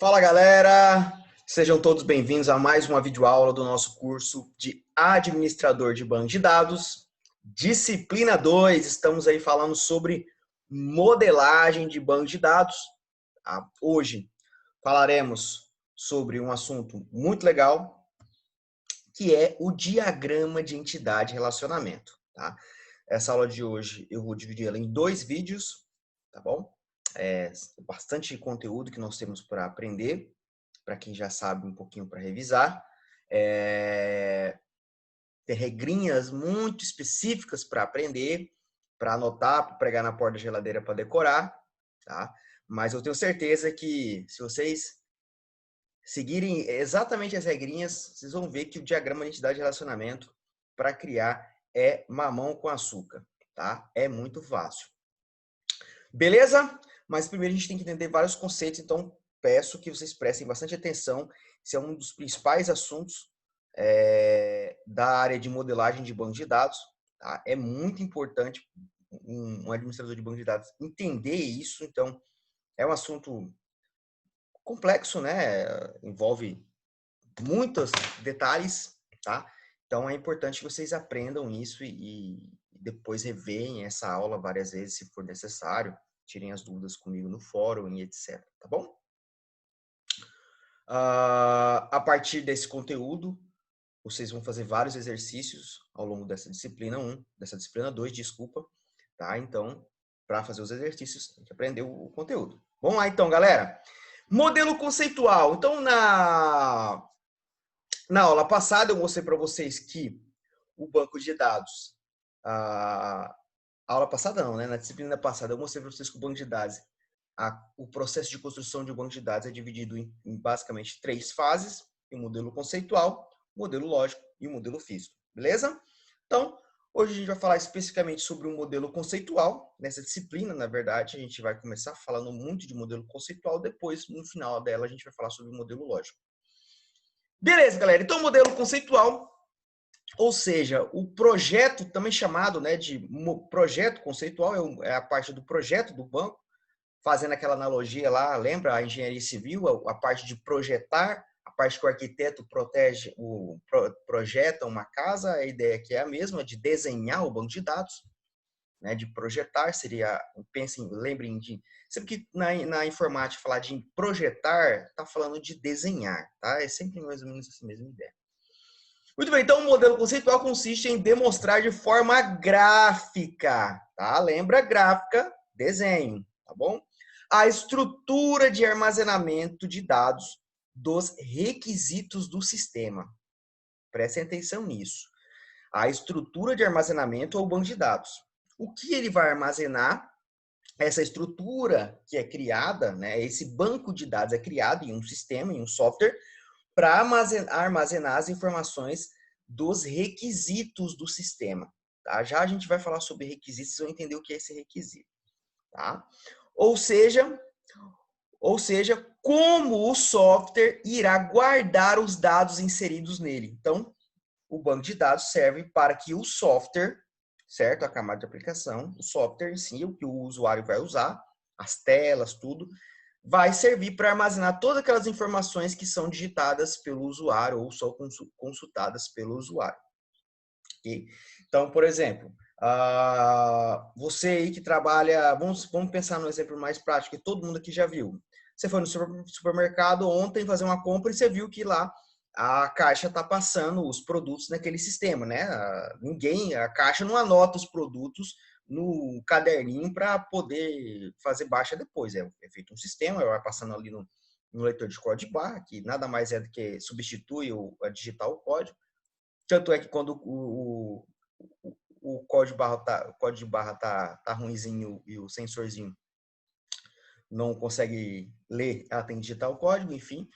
Fala galera, sejam todos bem-vindos a mais uma videoaula do nosso curso de Administrador de Banco de Dados, disciplina 2. Estamos aí falando sobre modelagem de banco de dados. Tá? Hoje falaremos sobre um assunto muito legal, que é o diagrama de entidade e relacionamento. Tá? Essa aula de hoje eu vou dividir ela em 2 vídeos, tá bom? Bastante conteúdo que nós temos para aprender, para quem já sabe um pouquinho para revisar. Tem regrinhas muito específicas para aprender, para anotar, para pregar na porta da geladeira para decorar, tá? Mas eu tenho certeza que se vocês seguirem exatamente as regrinhas, vocês vão ver que o diagrama de entidade de relacionamento para criar é mamão com açúcar, tá? É muito fácil. Beleza? Mas primeiro a gente tem que entender vários conceitos, então peço que vocês prestem bastante atenção. Esse é um dos principais assuntos da área de modelagem de banco de dados. Tá? É muito importante um administrador de banco de dados entender isso. Então, é um assunto complexo, né? Envolve muitos detalhes, tá? Então, é importante que vocês aprendam isso e depois reveem essa aula várias vezes, se for necessário. Tirem as dúvidas comigo no fórum e etc. Tá bom? A partir desse conteúdo, vocês vão fazer vários exercícios ao longo dessa disciplina 1, dessa disciplina 2, desculpa. Tá? Então, para fazer os exercícios, tem que aprender o conteúdo. Vamos lá então, galera. Modelo conceitual. Então, na aula passada, eu mostrei para vocês que o banco de dados, a aula passada não, né? Na disciplina passada, eu mostrei para vocês que o banco de dados, o processo de construção de um banco de dados é dividido em basicamente 3 fases: o modelo conceitual, o modelo lógico e o modelo físico. Beleza? Então, hoje a gente vai falar especificamente sobre o modelo conceitual. Nessa disciplina, na verdade, a gente vai começar falando muito de modelo conceitual, depois, no final dela, a gente vai falar sobre o modelo lógico. Beleza, galera? Então, o modelo conceitual, ou seja, o projeto, também chamado, né, de projeto conceitual, é a parte do projeto do banco, fazendo aquela analogia lá, lembra a engenharia civil, a parte de projetar, a parte que o arquiteto projeta uma casa, a ideia aqui é a mesma, de desenhar o banco de dados, né, de projetar, seria, lembrem de, sempre que na informática falar de projetar, está falando de desenhar, tá? É sempre mais ou menos essa mesma ideia. Muito bem, então o modelo conceitual consiste em demonstrar de forma gráfica, tá? Lembra gráfica, desenho, tá bom? A estrutura de armazenamento de dados dos requisitos do sistema. Prestem atenção nisso. A estrutura de armazenamento ou banco de dados. O que ele vai armazenar? Essa estrutura que é criada, né? Esse banco de dados é criado em um sistema, em um software, para armazenar as informações dos requisitos do sistema. Tá? Já a gente vai falar sobre requisitos, vocês vão entender o que é esse requisito. Tá? Ou seja, como o software irá guardar os dados inseridos nele. Então, o banco de dados serve para que o software, certo? A camada de aplicação, o software em si, o que o usuário vai usar, as telas, tudo, vai servir para armazenar todas aquelas informações que são digitadas pelo usuário ou só consultadas pelo usuário. Okay? Então, por exemplo, você aí que trabalha, vamos pensar no exemplo mais prático que todo mundo aqui já viu. Você foi no supermercado ontem fazer uma compra e você viu que lá a caixa está passando os produtos naquele sistema, né? A caixa não anota os produtos no caderninho para poder fazer baixa depois. É feito um sistema, vai passando ali no leitor de código de barra, que nada mais é do que substitui a digitar o código. Tanto é que quando o código de barra tá ruimzinho e o sensorzinho não consegue ler, ela tem que digitar o código, enfim.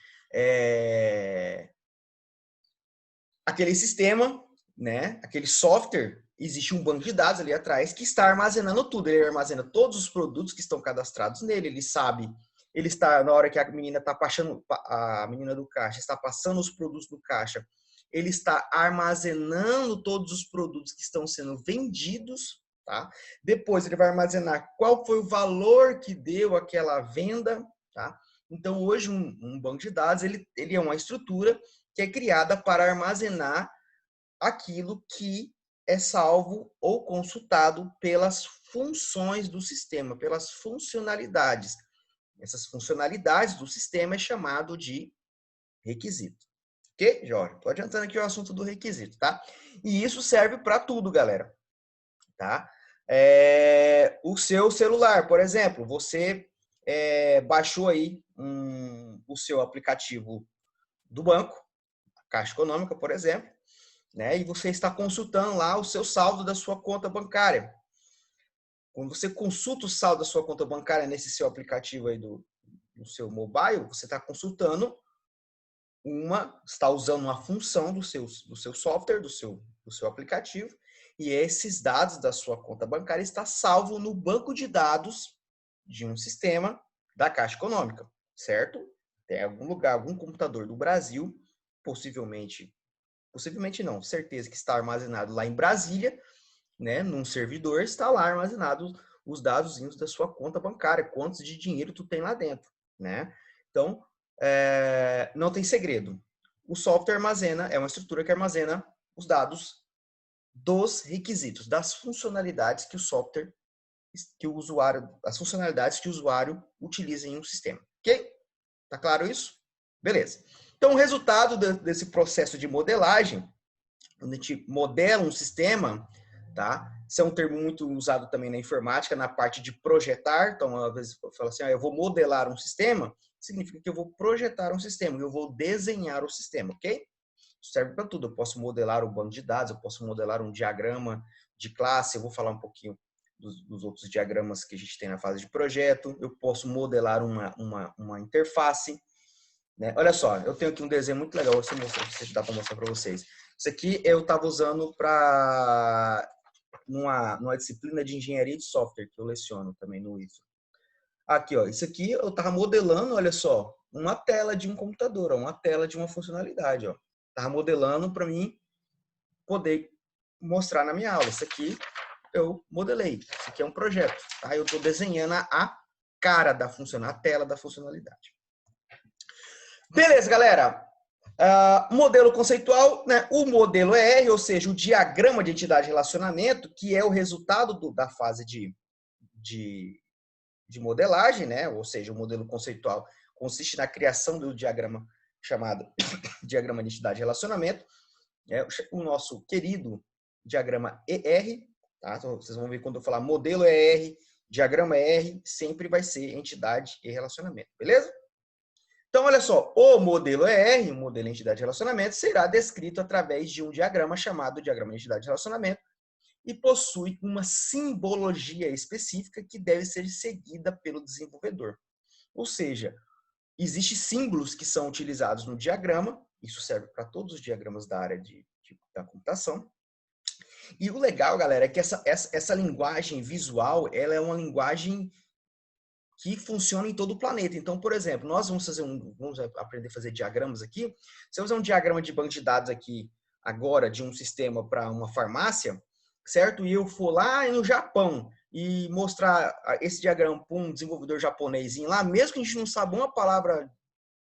Aquele sistema, né, aquele software, existe um banco de dados ali atrás que está armazenando tudo. Ele armazena todos os produtos que estão cadastrados nele, ele sabe, ele está, na hora que a menina está passando, a menina do caixa está passando os produtos do caixa, ele está armazenando todos os produtos que estão sendo vendidos, tá? Depois ele vai armazenar qual foi o valor que deu aquela venda, tá? Então, hoje, um banco de dados, ele é uma estrutura que é criada para armazenar aquilo que é salvo ou consultado pelas funções do sistema, pelas funcionalidades. Essas funcionalidades do sistema é chamado de requisito. Ok, Jorge? Estou adiantando aqui o assunto do requisito, tá? E isso serve para tudo, galera. Tá? O seu celular, por exemplo, você baixou aí o seu aplicativo do banco, a Caixa Econômica, por exemplo, né? E você está consultando lá o seu saldo da sua conta bancária. Quando você consulta o saldo da sua conta bancária nesse seu aplicativo aí do seu mobile, você está consultando está usando uma função do seu software, do seu aplicativo, e esses dados da sua conta bancária está salvo no banco de dados de um sistema da Caixa Econômica, certo? Tem algum lugar, algum computador do Brasil, possivelmente não, certeza que está armazenado lá em Brasília, né, num servidor, está lá armazenado os dados da sua conta bancária, quantos de dinheiro tu tem lá dentro, né? Então, não tem segredo. O software armazena, é uma estrutura que armazena os dados dos requisitos, das funcionalidades que o software, que o usuário, as funcionalidades que o usuário utiliza em um sistema. Ok? Tá claro isso? Beleza. Então, o resultado desse processo de modelagem, quando a gente modela um sistema, tá? Isso é um termo muito usado também na informática, na parte de projetar. Então, às vezes, eu falo assim, eu vou modelar um sistema, significa que eu vou projetar um sistema, eu vou desenhar o sistema, ok? Isso serve para tudo. Eu posso modelar um banco de dados, eu posso modelar um diagrama de classe, eu vou falar um pouquinho dos outros diagramas que a gente tem na fase de projeto, eu posso modelar uma interface, né? Olha só, eu tenho aqui um desenho muito legal, se dá para mostrar para vocês. Isso aqui eu estava usando para numa disciplina de engenharia de software que eu leciono também no IFA. Aqui, ó, isso aqui eu estava modelando, olha só, uma tela de um computador, ó, uma tela de uma funcionalidade, ó. Estava modelando para mim poder mostrar na minha aula. Isso aqui eu modelei. Isso aqui é um projeto, tá? Eu estou desenhando a cara da funcionalidade, a tela da funcionalidade. Beleza, galera. Modelo conceitual, né? O modelo ER, ou seja, o diagrama de entidade de relacionamento, que é o resultado da fase de modelagem, né? Ou seja, o modelo conceitual consiste na criação do diagrama chamado diagrama de entidade de relacionamento, né? O nosso querido diagrama ER, tá? Então, vocês vão ver quando eu falar modelo ER, diagrama ER, sempre vai ser entidade e relacionamento, beleza? Então, olha só, o modelo ER, o modelo de entidade de relacionamento, será descrito através de um diagrama chamado diagrama de entidade de relacionamento e possui uma simbologia específica que deve ser seguida pelo desenvolvedor. Ou seja, existem símbolos que são utilizados no diagrama, isso serve para todos os diagramas da área da computação. E o legal, galera, é que essa linguagem visual, ela é uma linguagem que funciona em todo o planeta. Então, por exemplo, nós vamos aprender a fazer diagramas aqui. Se eu usar um diagrama de banco de dados aqui agora de um sistema para uma farmácia, certo? E eu for lá no Japão e mostrar esse diagrama para um desenvolvedor japonesinho lá, mesmo que a gente não saiba uma palavra,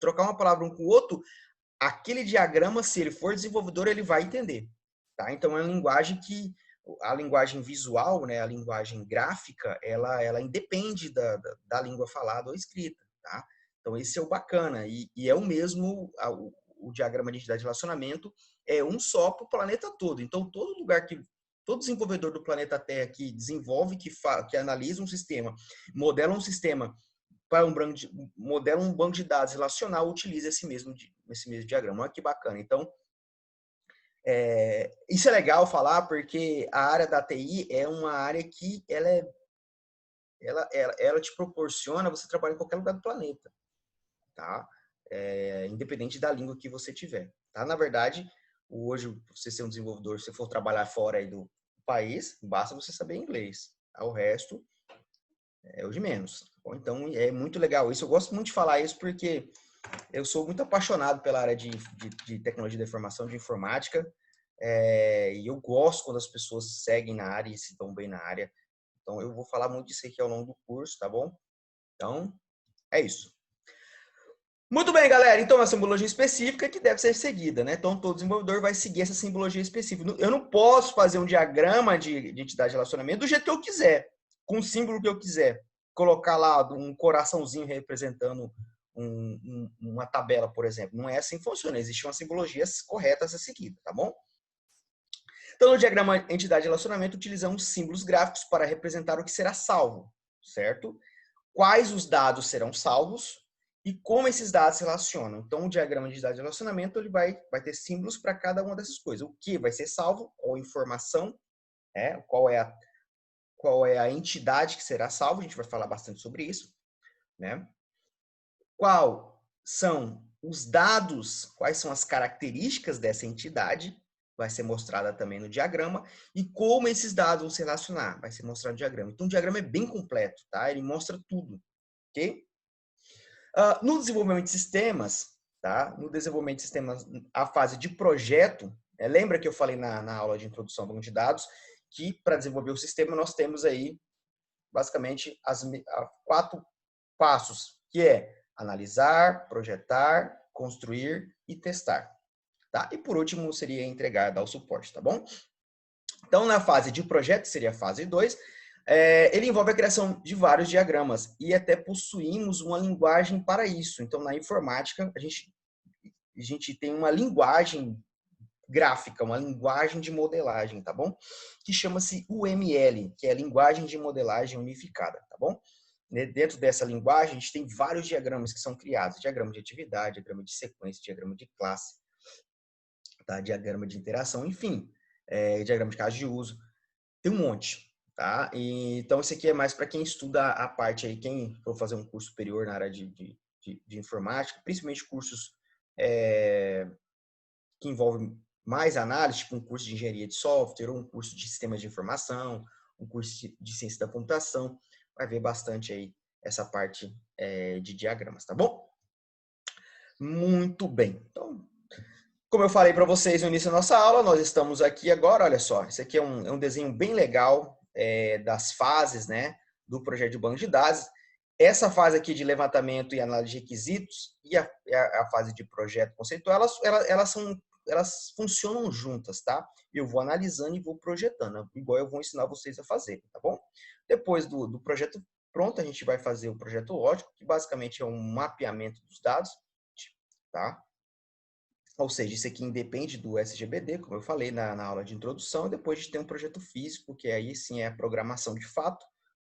trocar uma palavra um com o outro, aquele diagrama, se ele for desenvolvedor, ele vai entender, tá? Então é uma linguagem que a linguagem visual, né, a linguagem gráfica, ela independe da língua falada ou escrita, tá? Então esse é o bacana e é o mesmo o diagrama de identidade de relacionamento é um só para o planeta todo. Então todo lugar que todo desenvolvedor do planeta Terra que desenvolve, que analisa um sistema, modela um sistema para modela um banco de dados relacional, utiliza esse mesmo diagrama. Olha que bacana. Então, isso é legal falar porque a área da TI é uma área que ela te proporciona você trabalhar em qualquer lugar do planeta, tá? Independente da língua que você tiver, tá? Na verdade, hoje, você ser um desenvolvedor, se for trabalhar fora aí do país, basta você saber inglês. Tá? O resto é o de menos. Tá bom? Então, é muito legal isso. Eu gosto muito de falar isso porque eu sou muito apaixonado pela área de tecnologia da informação, de informática, e eu gosto quando as pessoas seguem na área e se dão bem na área. Então, eu vou falar muito disso aqui ao longo do curso, tá bom? Então, é isso. Muito bem, galera. Então, é uma simbologia específica que deve ser seguida, né? Então, todo desenvolvedor vai seguir essa simbologia específica. Eu não posso fazer um diagrama de entidade de relacionamento do jeito que eu quiser, com o símbolo que eu quiser. Colocar lá um coraçãozinho representando uma tabela, por exemplo. Não é assim que funciona. Existe uma simbologia correta a ser seguida, tá bom? Então, no diagrama entidade de relacionamento, utilizamos símbolos gráficos para representar o que será salvo, certo? Quais os dados serão salvos e como esses dados se relacionam. Então, o diagrama de entidade de relacionamento ele vai ter símbolos para cada uma dessas coisas. O que vai ser salvo, qual informação, qual é a entidade que será salvo, a gente vai falar bastante sobre isso, né? Qual são os dados, quais são as características dessa entidade, vai ser mostrada também no diagrama, e como esses dados vão se relacionar, vai ser mostrado no diagrama. Então, o diagrama é bem completo, tá? Ele mostra tudo, ok? No desenvolvimento de sistemas, tá? No desenvolvimento de sistemas, a fase de projeto, lembra que eu falei na aula de introdução ao banco de dados, que para desenvolver o sistema nós temos aí, basicamente, 4 passos, que é analisar, projetar, construir e testar. Tá? E por último, seria entregar, dar o suporte, tá bom? Então, na fase de projeto, seria a fase 2, ele envolve a criação de vários diagramas e até possuímos uma linguagem para isso. Então, na informática, a gente tem uma linguagem gráfica, uma linguagem de modelagem, tá bom? Que chama-se UML, que é a linguagem de modelagem unificada, tá bom? Dentro dessa linguagem, a gente tem vários diagramas que são criados. Diagrama de atividade, diagrama de sequência, diagrama de classe, tá? Diagrama de interação, enfim, diagrama de caso de uso. Tem um monte, tá? Então, esse aqui é mais para quem estuda a parte aí, quem for fazer um curso superior na área de informática, principalmente cursos que envolvem mais análise, tipo um curso de engenharia de software, ou um curso de sistemas de informação, um curso de ciência da computação, vai ver bastante aí essa parte de diagramas, tá bom? Muito bem. Então, como eu falei para vocês no início da nossa aula, nós estamos aqui agora, olha só, esse aqui é um desenho bem legal das fases, né, do projeto de banco de dados. Essa fase aqui de levantamento e análise de requisitos e a fase de projeto conceitual, elas funcionam juntas, tá? Eu vou analisando e vou projetando, igual eu vou ensinar vocês a fazer, tá bom? Depois do projeto pronto, a gente vai fazer o projeto lógico, que basicamente é um mapeamento dos dados, tá? Ou seja, isso aqui independe do SGBD, como eu falei na aula de introdução, e depois a gente tem um projeto físico, que aí sim é a programação de fato,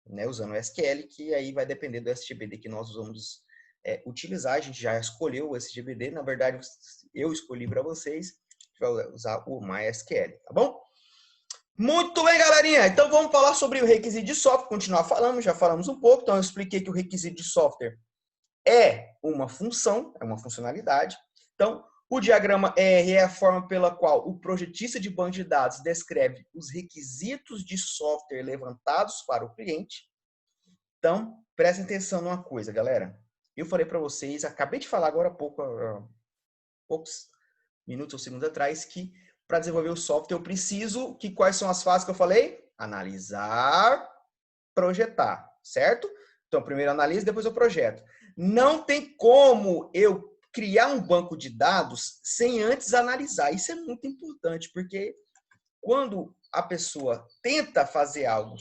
né, usando o SQL, que aí vai depender do SGBD que nós vamos utilizar. A gente já escolheu o SGBD, na verdade eu escolhi para vocês, a gente vai usar o MySQL, tá bom? Muito bem, galerinha. Então vamos falar sobre o requisito de software, continuar falando, já falamos um pouco, então eu expliquei que o requisito de software é uma função, é uma funcionalidade. Então, o diagrama R é a forma pela qual o projetista de banco de dados descreve os requisitos de software levantados para o cliente. Então, prestem atenção numa coisa, galera. Eu falei para vocês, acabei de falar agora há poucos minutos ou segundos atrás, que para desenvolver o software eu preciso que quais são as fases que eu falei? Analisar, projetar, certo? Então, primeiro analiso, depois eu projeto. Não tem como eu criar um banco de dados sem antes analisar. Isso é muito importante, porque quando a pessoa tenta fazer algo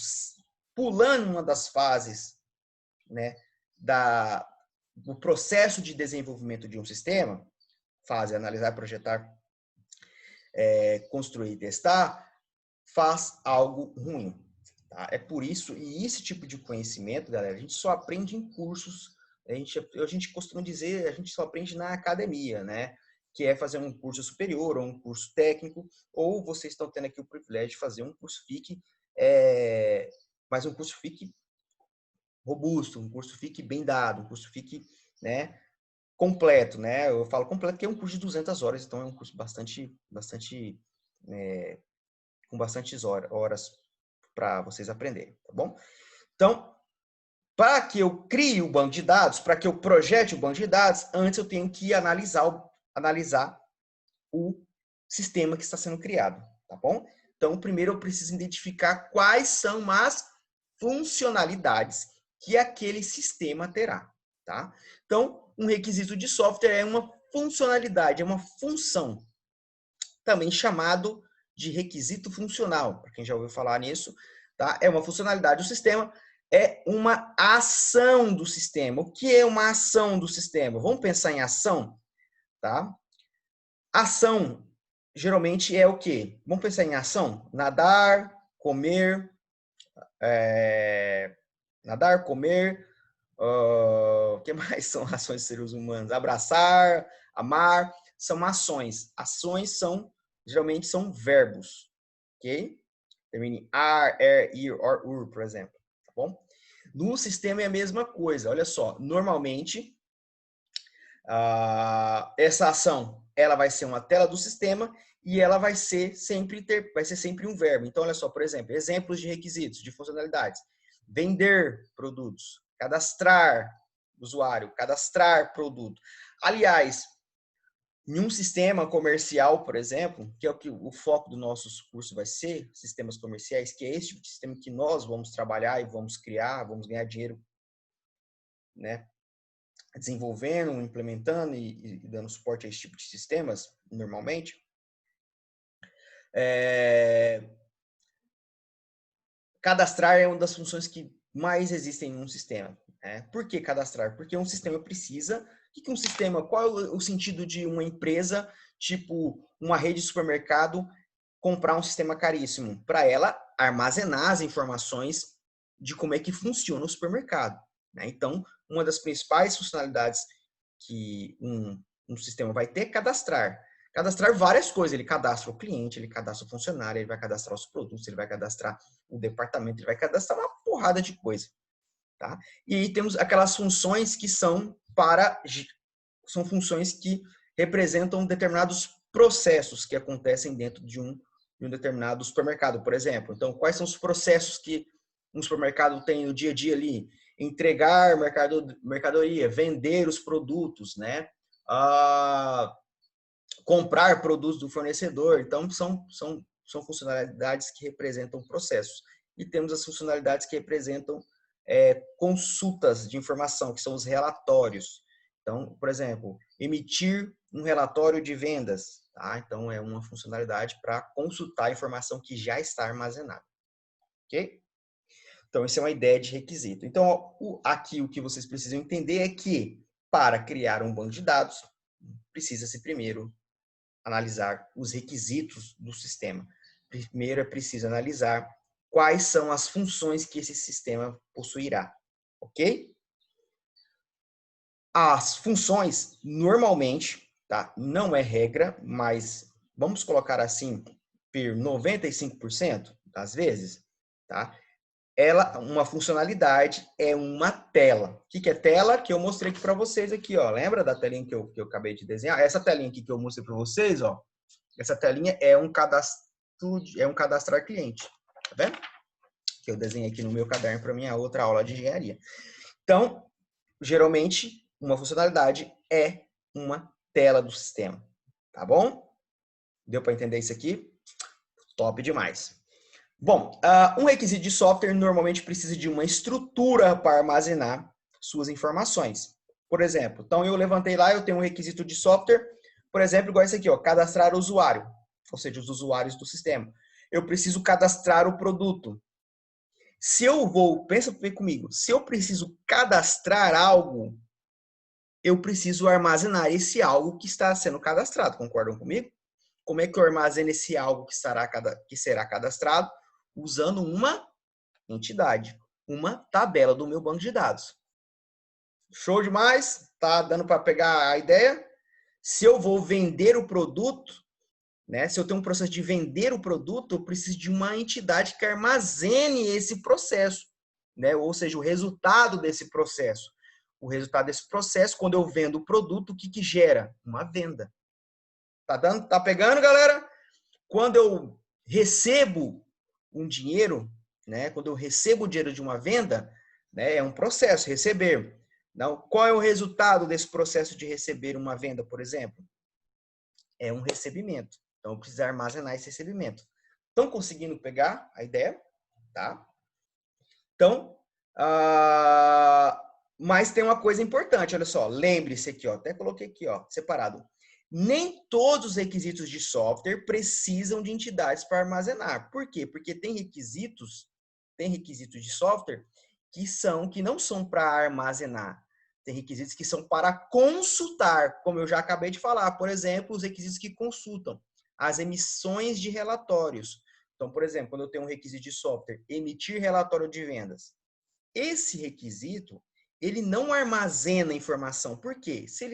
pulando uma das fases, né, do processo de desenvolvimento de um sistema, fase analisar, projetar, construir e testar, faz algo ruim. Tá? É por isso, e esse tipo de conhecimento, galera, a gente só aprende em cursos, a gente costuma dizer, a gente só aprende na academia, né? Que é fazer um curso superior ou um curso técnico, ou vocês estão tendo aqui o privilégio de fazer um curso FIC, mas um curso FIC robusto, um curso FIC bem dado, um curso FIC, né, completo, né? Eu falo completo porque é um curso de 200 horas, então é um curso com bastantes horas para vocês aprenderem, tá bom? Então, para que eu crie o banco de dados, para que eu projete o banco de dados, antes eu tenho que analisar o sistema que está sendo criado, tá bom? Então, primeiro eu preciso identificar quais são as funcionalidades que aquele sistema terá, tá? Então, um requisito de software é uma funcionalidade, é uma função, também chamado de requisito funcional, para quem já ouviu falar nisso, tá? É uma funcionalidade do sistema, é uma ação do sistema. O que é uma ação do sistema? Vamos pensar em ação, tá? Ação, geralmente, é o quê? Vamos pensar em ação? Nadar, comer, nadar, comer, o que mais são ações de seres humanos? Abraçar, amar, são ações. Ações geralmente são verbos, ok? Termina em ar, er, ir, or, ur, por exemplo, tá bom? No sistema é a mesma coisa, olha só, normalmente essa ação, ela vai ser uma tela do sistema e ela vai ser sempre um verbo. Então, olha só, por exemplo, exemplos de requisitos, de funcionalidades. Vender produtos, cadastrar usuário, cadastrar produto. Aliás, em um sistema comercial, por exemplo, que é o foco do nosso curso vai ser, sistemas comerciais, que é esse tipo de sistema que nós vamos trabalhar e vamos criar, vamos ganhar dinheiro, né, desenvolvendo, implementando e dando suporte a esse tipo de sistemas, normalmente. Cadastrar é uma das funções que mais existem em um sistema. Por que cadastrar? Porque um sistema precisa... Qual é o sentido de uma empresa, tipo uma rede de supermercado, comprar um sistema caríssimo? Para ela armazenar as informações de como é que funciona o supermercado. Então, uma das principais funcionalidades que um sistema vai ter é cadastrar. Cadastrar várias coisas. Ele cadastra o cliente, ele cadastra o funcionário, ele vai cadastrar os produtos, ele vai cadastrar o departamento, ele vai cadastrar uma porrada de coisa. Tá? E aí temos aquelas funções que são funções que representam determinados processos que acontecem dentro de um determinado supermercado, por exemplo. Então, quais são os processos que um supermercado tem no dia a dia ali? Entregar mercadoria, vender os produtos, né? Comprar produtos do fornecedor. Então, são funcionalidades que representam processos. E temos as funcionalidades que representam consultas de informação, que são os relatórios. Então, por exemplo, emitir um relatório de vendas. Tá? Então, é uma funcionalidade para consultar a informação que já está armazenada. Ok? Então, essa é uma ideia de requisito. Então, aqui o que vocês precisam entender é que, para criar um banco de dados, precisa-se primeiro analisar os requisitos do sistema. Primeiro é preciso analisar quais são as funções que esse sistema possuirá, ok? As funções, normalmente, tá? Não é regra, mas vamos colocar assim, por 95% das vezes, tá? Uma funcionalidade é uma tela. O que é tela? Que eu mostrei aqui para vocês aqui, ó. Lembra da telinha que eu acabei de desenhar? Essa telinha aqui que eu mostrei para vocês, ó. Essa telinha é um cadastrar cliente, tá vendo? Que eu desenhei aqui no meu caderno para minha outra aula de engenharia. Então, geralmente, uma funcionalidade é uma tela do sistema, tá bom? Deu para entender isso aqui? Top demais. Bom, um requisito de software normalmente precisa de uma estrutura para armazenar suas informações. Por exemplo, então eu levantei lá, eu tenho um requisito de software, por exemplo, igual esse aqui, ó, cadastrar o usuário, ou seja, os usuários do sistema. Eu preciso cadastrar o produto. Pensa comigo, se eu preciso cadastrar algo, eu preciso armazenar esse algo que está sendo cadastrado, concordam comigo? Como é que eu armazeno esse algo que será cadastrado? Usando uma entidade, uma tabela do meu banco de dados. Show demais? Tá dando para pegar a ideia? Se eu vou vender o produto, né? Se eu tenho um processo de vender o produto, eu preciso de uma entidade que armazene esse processo, né? Ou seja, o resultado desse processo. O resultado desse processo, quando eu vendo o produto, o que gera? Uma venda. Tá pegando, galera? Quando eu recebo um dinheiro, né? Quando eu recebo o dinheiro de uma venda, né? É um processo, receber. Então, qual é o resultado desse processo de receber uma venda, por exemplo? É um recebimento. Então, eu preciso armazenar esse recebimento. Estão conseguindo pegar a ideia? Tá? Então, Mas tem uma coisa importante, olha só, lembre-se aqui, ó, até coloquei aqui, ó, separado. Nem todos os requisitos de software precisam de entidades para armazenar. Por quê? Porque tem requisitos de software que não são para armazenar. Tem requisitos que são para consultar, como eu já acabei de falar. Por exemplo, os requisitos que consultam, as emissões de relatórios. Então, por exemplo, quando eu tenho um requisito de software, emitir relatório de vendas. Esse requisito, ele não armazena informação. Por quê? Se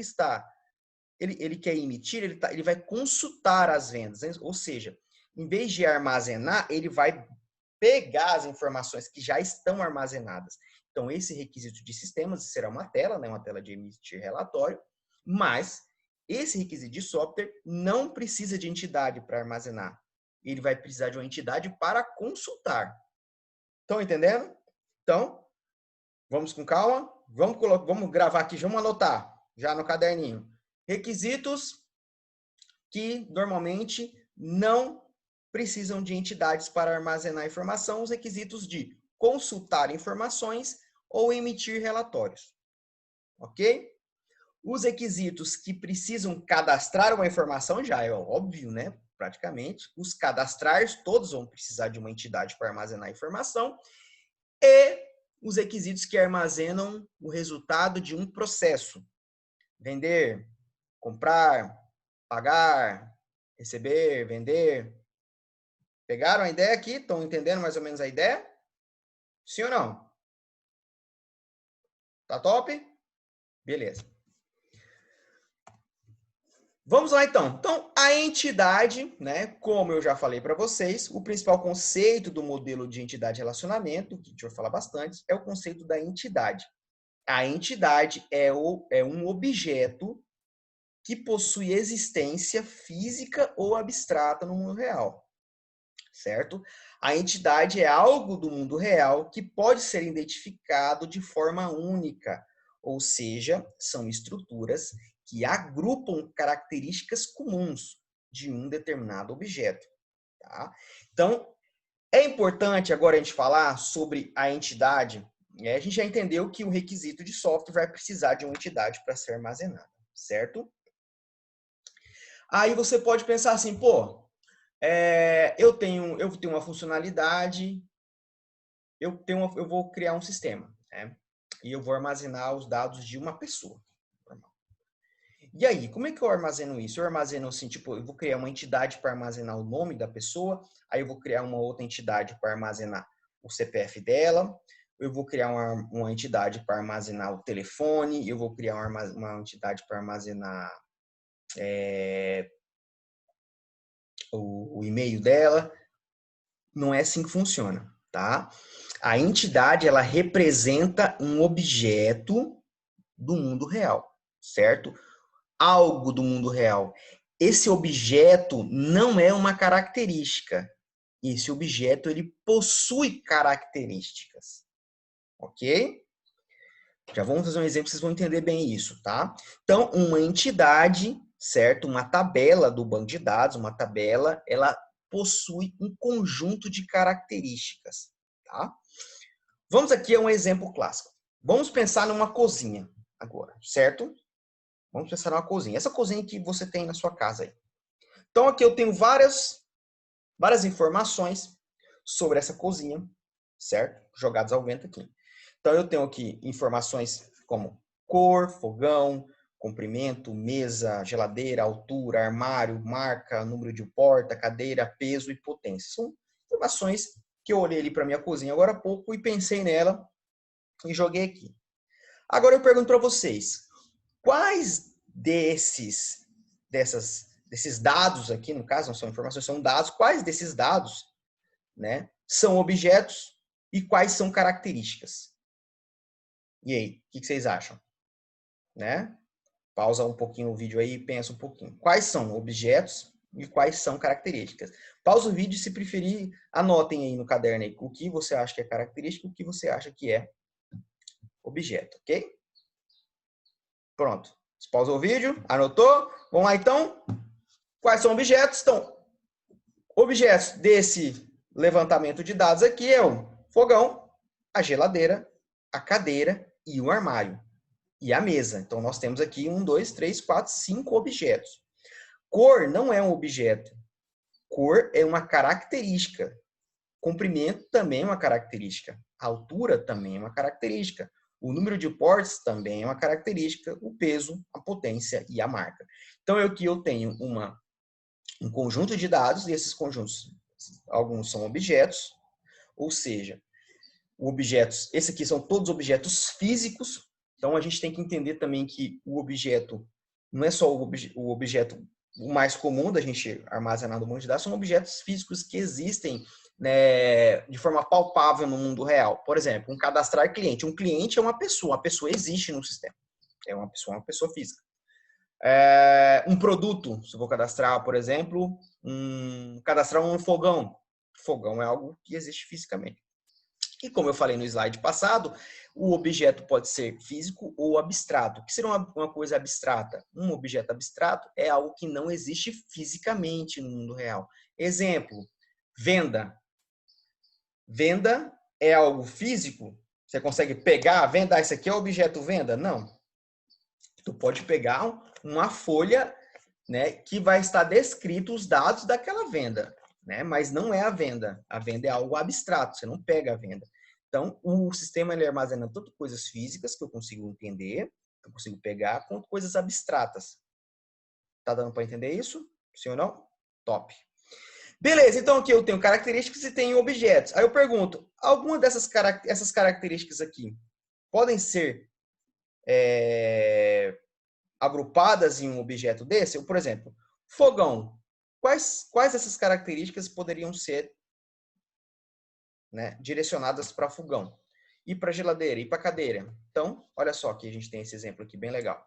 ele quer emitir, ele vai consultar as vendas. Né? Ou seja, em vez de armazenar, ele vai pegar as informações que já estão armazenadas. Então, esse requisito de sistemas será uma tela, né? Uma tela de emitir relatório, mas esse requisito de software não precisa de entidade para armazenar. Ele vai precisar de uma entidade para consultar. Estão entendendo? Então, vamos com calma. Vamos gravar aqui, vamos anotar já no caderninho. Requisitos que normalmente não precisam de entidades para armazenar informação, os requisitos de consultar informações ou emitir relatórios. Ok? Os requisitos que precisam cadastrar uma informação, já é óbvio, né? Praticamente. Os cadastrar, todos vão precisar de uma entidade para armazenar informação. E os requisitos que armazenam o resultado de um processo. Vender, comprar, pagar, receber, vender. Pegaram a ideia aqui? Estão entendendo mais ou menos a ideia? Sim ou não? Tá top? Beleza. Vamos lá então. Então, a entidade, né, como eu já falei para vocês, o principal conceito do modelo de entidade de relacionamento, que a gente vai falar bastante, é o conceito da entidade. A entidade é um objeto que possui existência física ou abstrata no mundo real, certo? A entidade é algo do mundo real que pode ser identificado de forma única, ou seja, são estruturas que agrupam características comuns de um determinado objeto. Tá? Então, é importante agora a gente falar sobre a entidade. A gente já entendeu que o requisito de software vai precisar de uma entidade para ser armazenada, certo? Aí você pode pensar assim, pô, eu tenho uma funcionalidade, eu vou criar um sistema, né? E eu vou armazenar os dados de uma pessoa. E aí, como é que eu armazeno isso? Eu armazeno assim, tipo, eu vou criar uma entidade para armazenar o nome da pessoa, aí eu vou criar uma outra entidade para armazenar o CPF dela, eu vou criar uma entidade para armazenar o telefone, eu vou criar uma entidade para armazenar o e-mail dela. Não é assim que funciona, tá? A entidade, ela representa um objeto do mundo real, certo? Algo do mundo real. Esse objeto não é uma característica. Esse objeto, ele possui características, ok? Já vamos fazer um exemplo, vocês vão entender bem isso, tá? Então, uma entidade, certo? Uma tabela do banco de dados, uma tabela, ela possui um conjunto de características, tá? Vamos aqui a um exemplo clássico. Vamos pensar numa cozinha agora, certo? Vamos pensar numa cozinha. Essa cozinha que você tem na sua casa aí. Então, aqui eu tenho várias informações sobre essa cozinha, certo? Jogadas ao vento aqui. Então, eu tenho aqui informações como cor, fogão, comprimento, mesa, geladeira, altura, armário, marca, número de porta, cadeira, peso e potência. São informações que eu olhei ali para minha cozinha agora há pouco e pensei nela e joguei aqui. Agora eu pergunto para vocês, quais desses dados aqui, no caso, não são informações, são dados, quais desses dados, né, são objetos e quais são características? E aí, o que vocês acham? Né? Pausa um pouquinho o vídeo aí e pensa um pouquinho. Quais são objetos e quais são características? Pausa o vídeo e, se preferir, anotem aí no caderno aí o que você acha que é característica e o que você acha que é objeto, ok? Pronto. Pausa o vídeo, anotou? Vamos lá então? Quais são objetos? Então, objetos desse levantamento de dados aqui é o fogão, a geladeira, a cadeira e o armário. E a mesa. Então, nós temos aqui 1, 2, 3, 4, 5 objetos. Cor não é um objeto. Cor é uma característica. Comprimento também é uma característica. A altura também é uma característica. O número de portas também é uma característica. O peso, a potência e a marca. Então, aqui eu tenho um conjunto de dados, e esses conjuntos, alguns são objetos, ou seja, esses aqui são todos objetos físicos. Então, a gente tem que entender também que o objeto não é só o objeto o mais comum da gente armazenar no banco de dados, são objetos físicos que existem, né, de forma palpável no mundo real. Por exemplo, um cadastrar cliente. Um cliente é uma pessoa. A pessoa existe no sistema. É uma pessoa física. Um produto, se eu vou cadastrar, por exemplo, cadastrar um fogão. Fogão é algo que existe fisicamente. E como eu falei no slide passado, o objeto pode ser físico ou abstrato. O que seria uma coisa abstrata? Um objeto abstrato é algo que não existe fisicamente no mundo real. Exemplo, venda. Venda é algo físico? Você consegue pegar, venda, isso aqui é objeto venda? Não. Tu pode pegar uma folha, né, que vai estar descrito os dados daquela venda, né, mas não é a venda. A venda é algo abstrato, você não pega a venda. Então, o sistema ele armazena tanto coisas físicas que eu consigo entender, que eu consigo pegar, quanto coisas abstratas. Tá dando para entender isso? Sim ou não? Top. Beleza, então aqui eu tenho características e tenho objetos. Aí eu pergunto, alguma essas características aqui podem ser agrupadas em um objeto desse? Por exemplo, fogão. Quais dessas características poderiam ser, né, direcionadas para fogão? E para geladeira, e para cadeira? Então, olha só, aqui a gente tem esse exemplo aqui bem legal.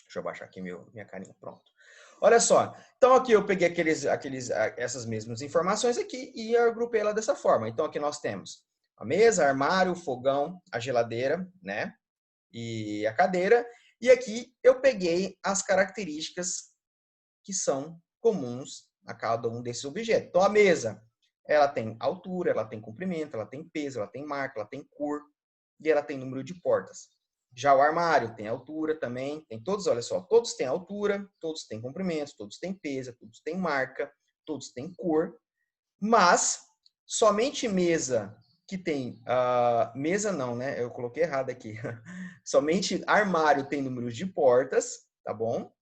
Deixa eu baixar aqui minha carinha, pronto. Olha só, então aqui eu peguei essas mesmas informações aqui e agrupei ela dessa forma. Então aqui nós temos a mesa, armário, o fogão, a geladeira, né, e a cadeira. E aqui eu peguei as características que são comuns a cada um desses objetos. Então a mesa, ela tem altura, ela tem comprimento, ela tem peso, ela tem marca, ela tem cor e ela tem número de portas. Já o armário tem altura também, tem todos, olha só, todos têm altura, todos têm comprimento, todos têm peso, todos têm marca, todos têm cor, mas somente mesa que tem, mesa não, né? Eu coloquei errado aqui. Somente armário tem números de portas, tá bom?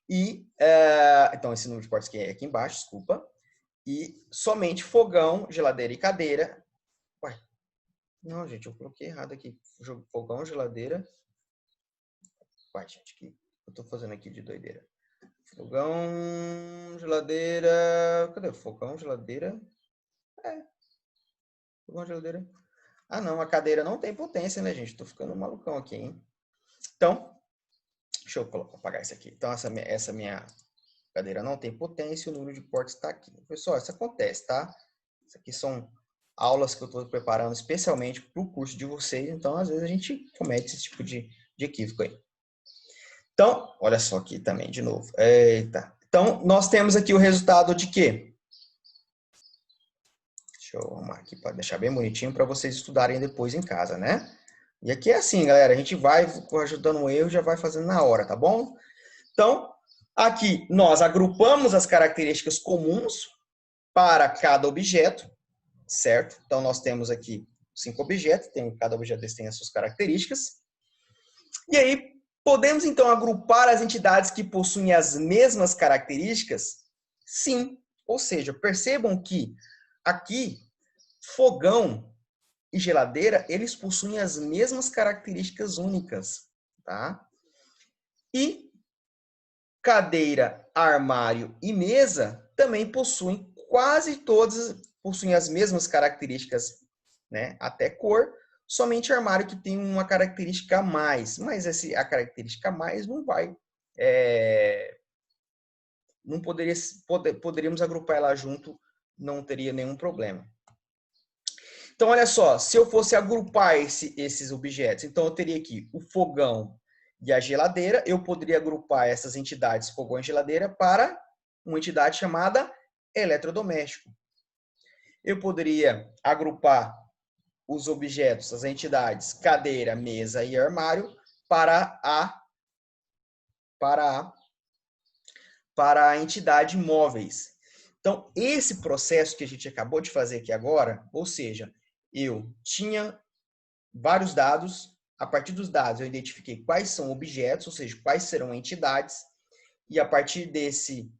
E, então, esse número de portas que é aqui embaixo, desculpa. E somente fogão, geladeira e cadeira. Ué, não, gente, eu coloquei errado aqui. Fogão, geladeira. Ué, gente, o que eu tô fazendo aqui de doideira? Fogão, geladeira... Cadê? Fogão, geladeira... Fogão, geladeira... Ah, não, a cadeira não tem potência, né, gente? Tô ficando malucão aqui, hein? Então, deixa eu apagar isso aqui. Então, essa minha cadeira não tem potência e o número de portas está aqui. Pessoal, isso acontece, tá? Isso aqui são aulas que eu estou preparando especialmente para o curso de vocês, então, às vezes, a gente comete esse tipo de equívoco aí. Então, olha só aqui também, de novo. Eita. Então, nós temos aqui o resultado de quê? Deixa eu arrumar aqui para deixar bem bonitinho para vocês estudarem depois em casa, né? E aqui é assim, galera, a gente vai ajudando o erro e já vai fazendo na hora, tá bom? Então, aqui nós agrupamos as características comuns para cada objeto, certo? Então, nós temos aqui 5 objetos, cada objeto desse tem as suas características. E aí, podemos então agrupar as entidades que possuem as mesmas características? Sim. Ou seja, percebam que aqui, fogão e geladeira, eles possuem as mesmas características únicas, tá? E cadeira, armário e mesa também possuem, quase todas possuem as mesmas características, né? Até cor, somente armário que tem uma característica a mais, mas a característica a mais não vai, não poderíamos agrupar ela junto, não teria nenhum problema. Então, olha só, se eu fosse agrupar esses objetos, então eu teria aqui o fogão e a geladeira, eu poderia agrupar essas entidades, fogão e geladeira, para uma entidade chamada eletrodoméstico. Eu poderia agrupar os objetos, as entidades cadeira, mesa e armário para a entidade móveis. Então, esse processo que a gente acabou de fazer aqui agora, ou seja, eu tinha vários dados, a partir dos dados eu identifiquei quais são objetos, ou seja, quais serão entidades, e a partir desse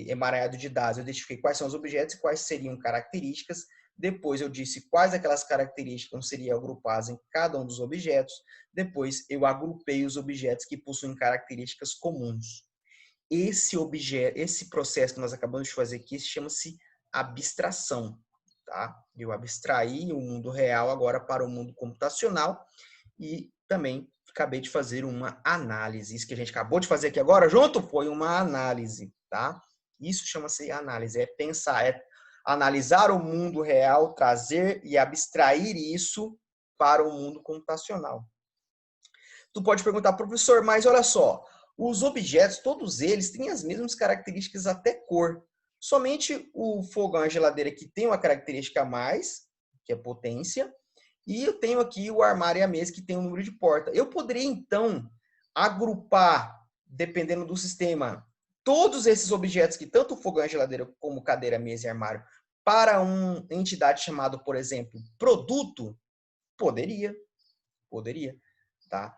emaranhado de dados eu identifiquei quais são os objetos e quais seriam características. Depois eu disse quais aquelas características seriam agrupadas em cada um dos objetos. Depois eu agrupei os objetos que possuem características comuns. Esse processo que nós acabamos de fazer aqui chama-se abstração. Tá? Eu abstraí o mundo real agora para o mundo computacional e também acabei de fazer uma análise. Isso que a gente acabou de fazer aqui agora junto foi uma análise, tá? Isso chama-se análise, é pensar, é analisar o mundo real, trazer e abstrair isso para o mundo computacional. Tu pode perguntar, professor, mas olha só, os objetos, todos eles têm as mesmas características até cor. Somente o fogão e a geladeira que tem uma característica a mais, que é potência, e eu tenho aqui o armário e a mesa que tem um número de porta. Eu poderia, então, agrupar, dependendo do sistema, todos esses objetos que tanto o fogão e a geladeira como cadeira, mesa e armário, para uma entidade chamada, por exemplo, produto? Poderia, tá?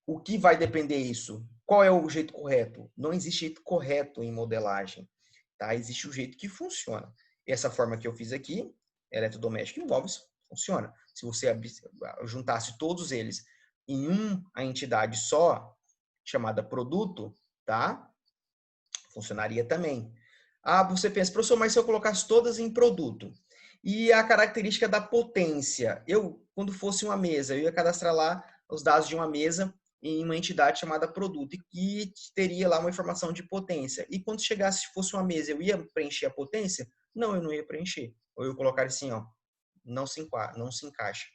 O que vai depender isso? Qual é o jeito correto? Não existe jeito correto em modelagem, tá? Existe o jeito que funciona. Essa forma que eu fiz aqui, eletrodoméstico e móveis, funciona. Se você juntasse todos eles em uma entidade só, chamada produto, tá? Funcionaria também. Você pensa, professor, mas se eu colocasse todas em produto? E a característica da potência? Quando fosse uma mesa, eu ia cadastrar lá os dados de uma mesa em uma entidade chamada produto e teria lá uma informação de potência. E quando chegasse, se fosse uma mesa, eu ia preencher a potência? Não, eu não ia preencher. Ou eu colocar assim, ó, não se encaixa.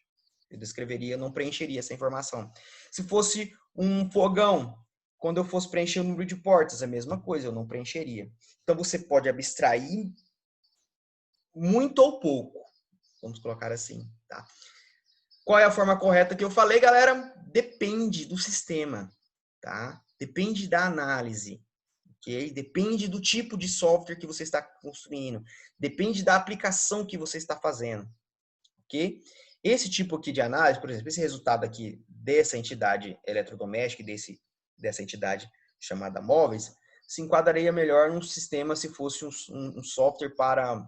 Eu descreveria, não preencheria essa informação. Se fosse um fogão, quando eu fosse preencher o número de portas, a mesma coisa, eu não preencheria. Então, você pode abstrair muito ou pouco. Vamos colocar assim, tá? Qual é a forma correta que eu falei, galera? Depende do sistema, tá? Depende da análise, ok? Depende do tipo de software que você está construindo. Depende da aplicação que você está fazendo, ok? Esse tipo aqui de análise, por exemplo, esse resultado aqui dessa entidade eletrodoméstica, dessa entidade chamada móveis, se enquadraria melhor num sistema se fosse um software para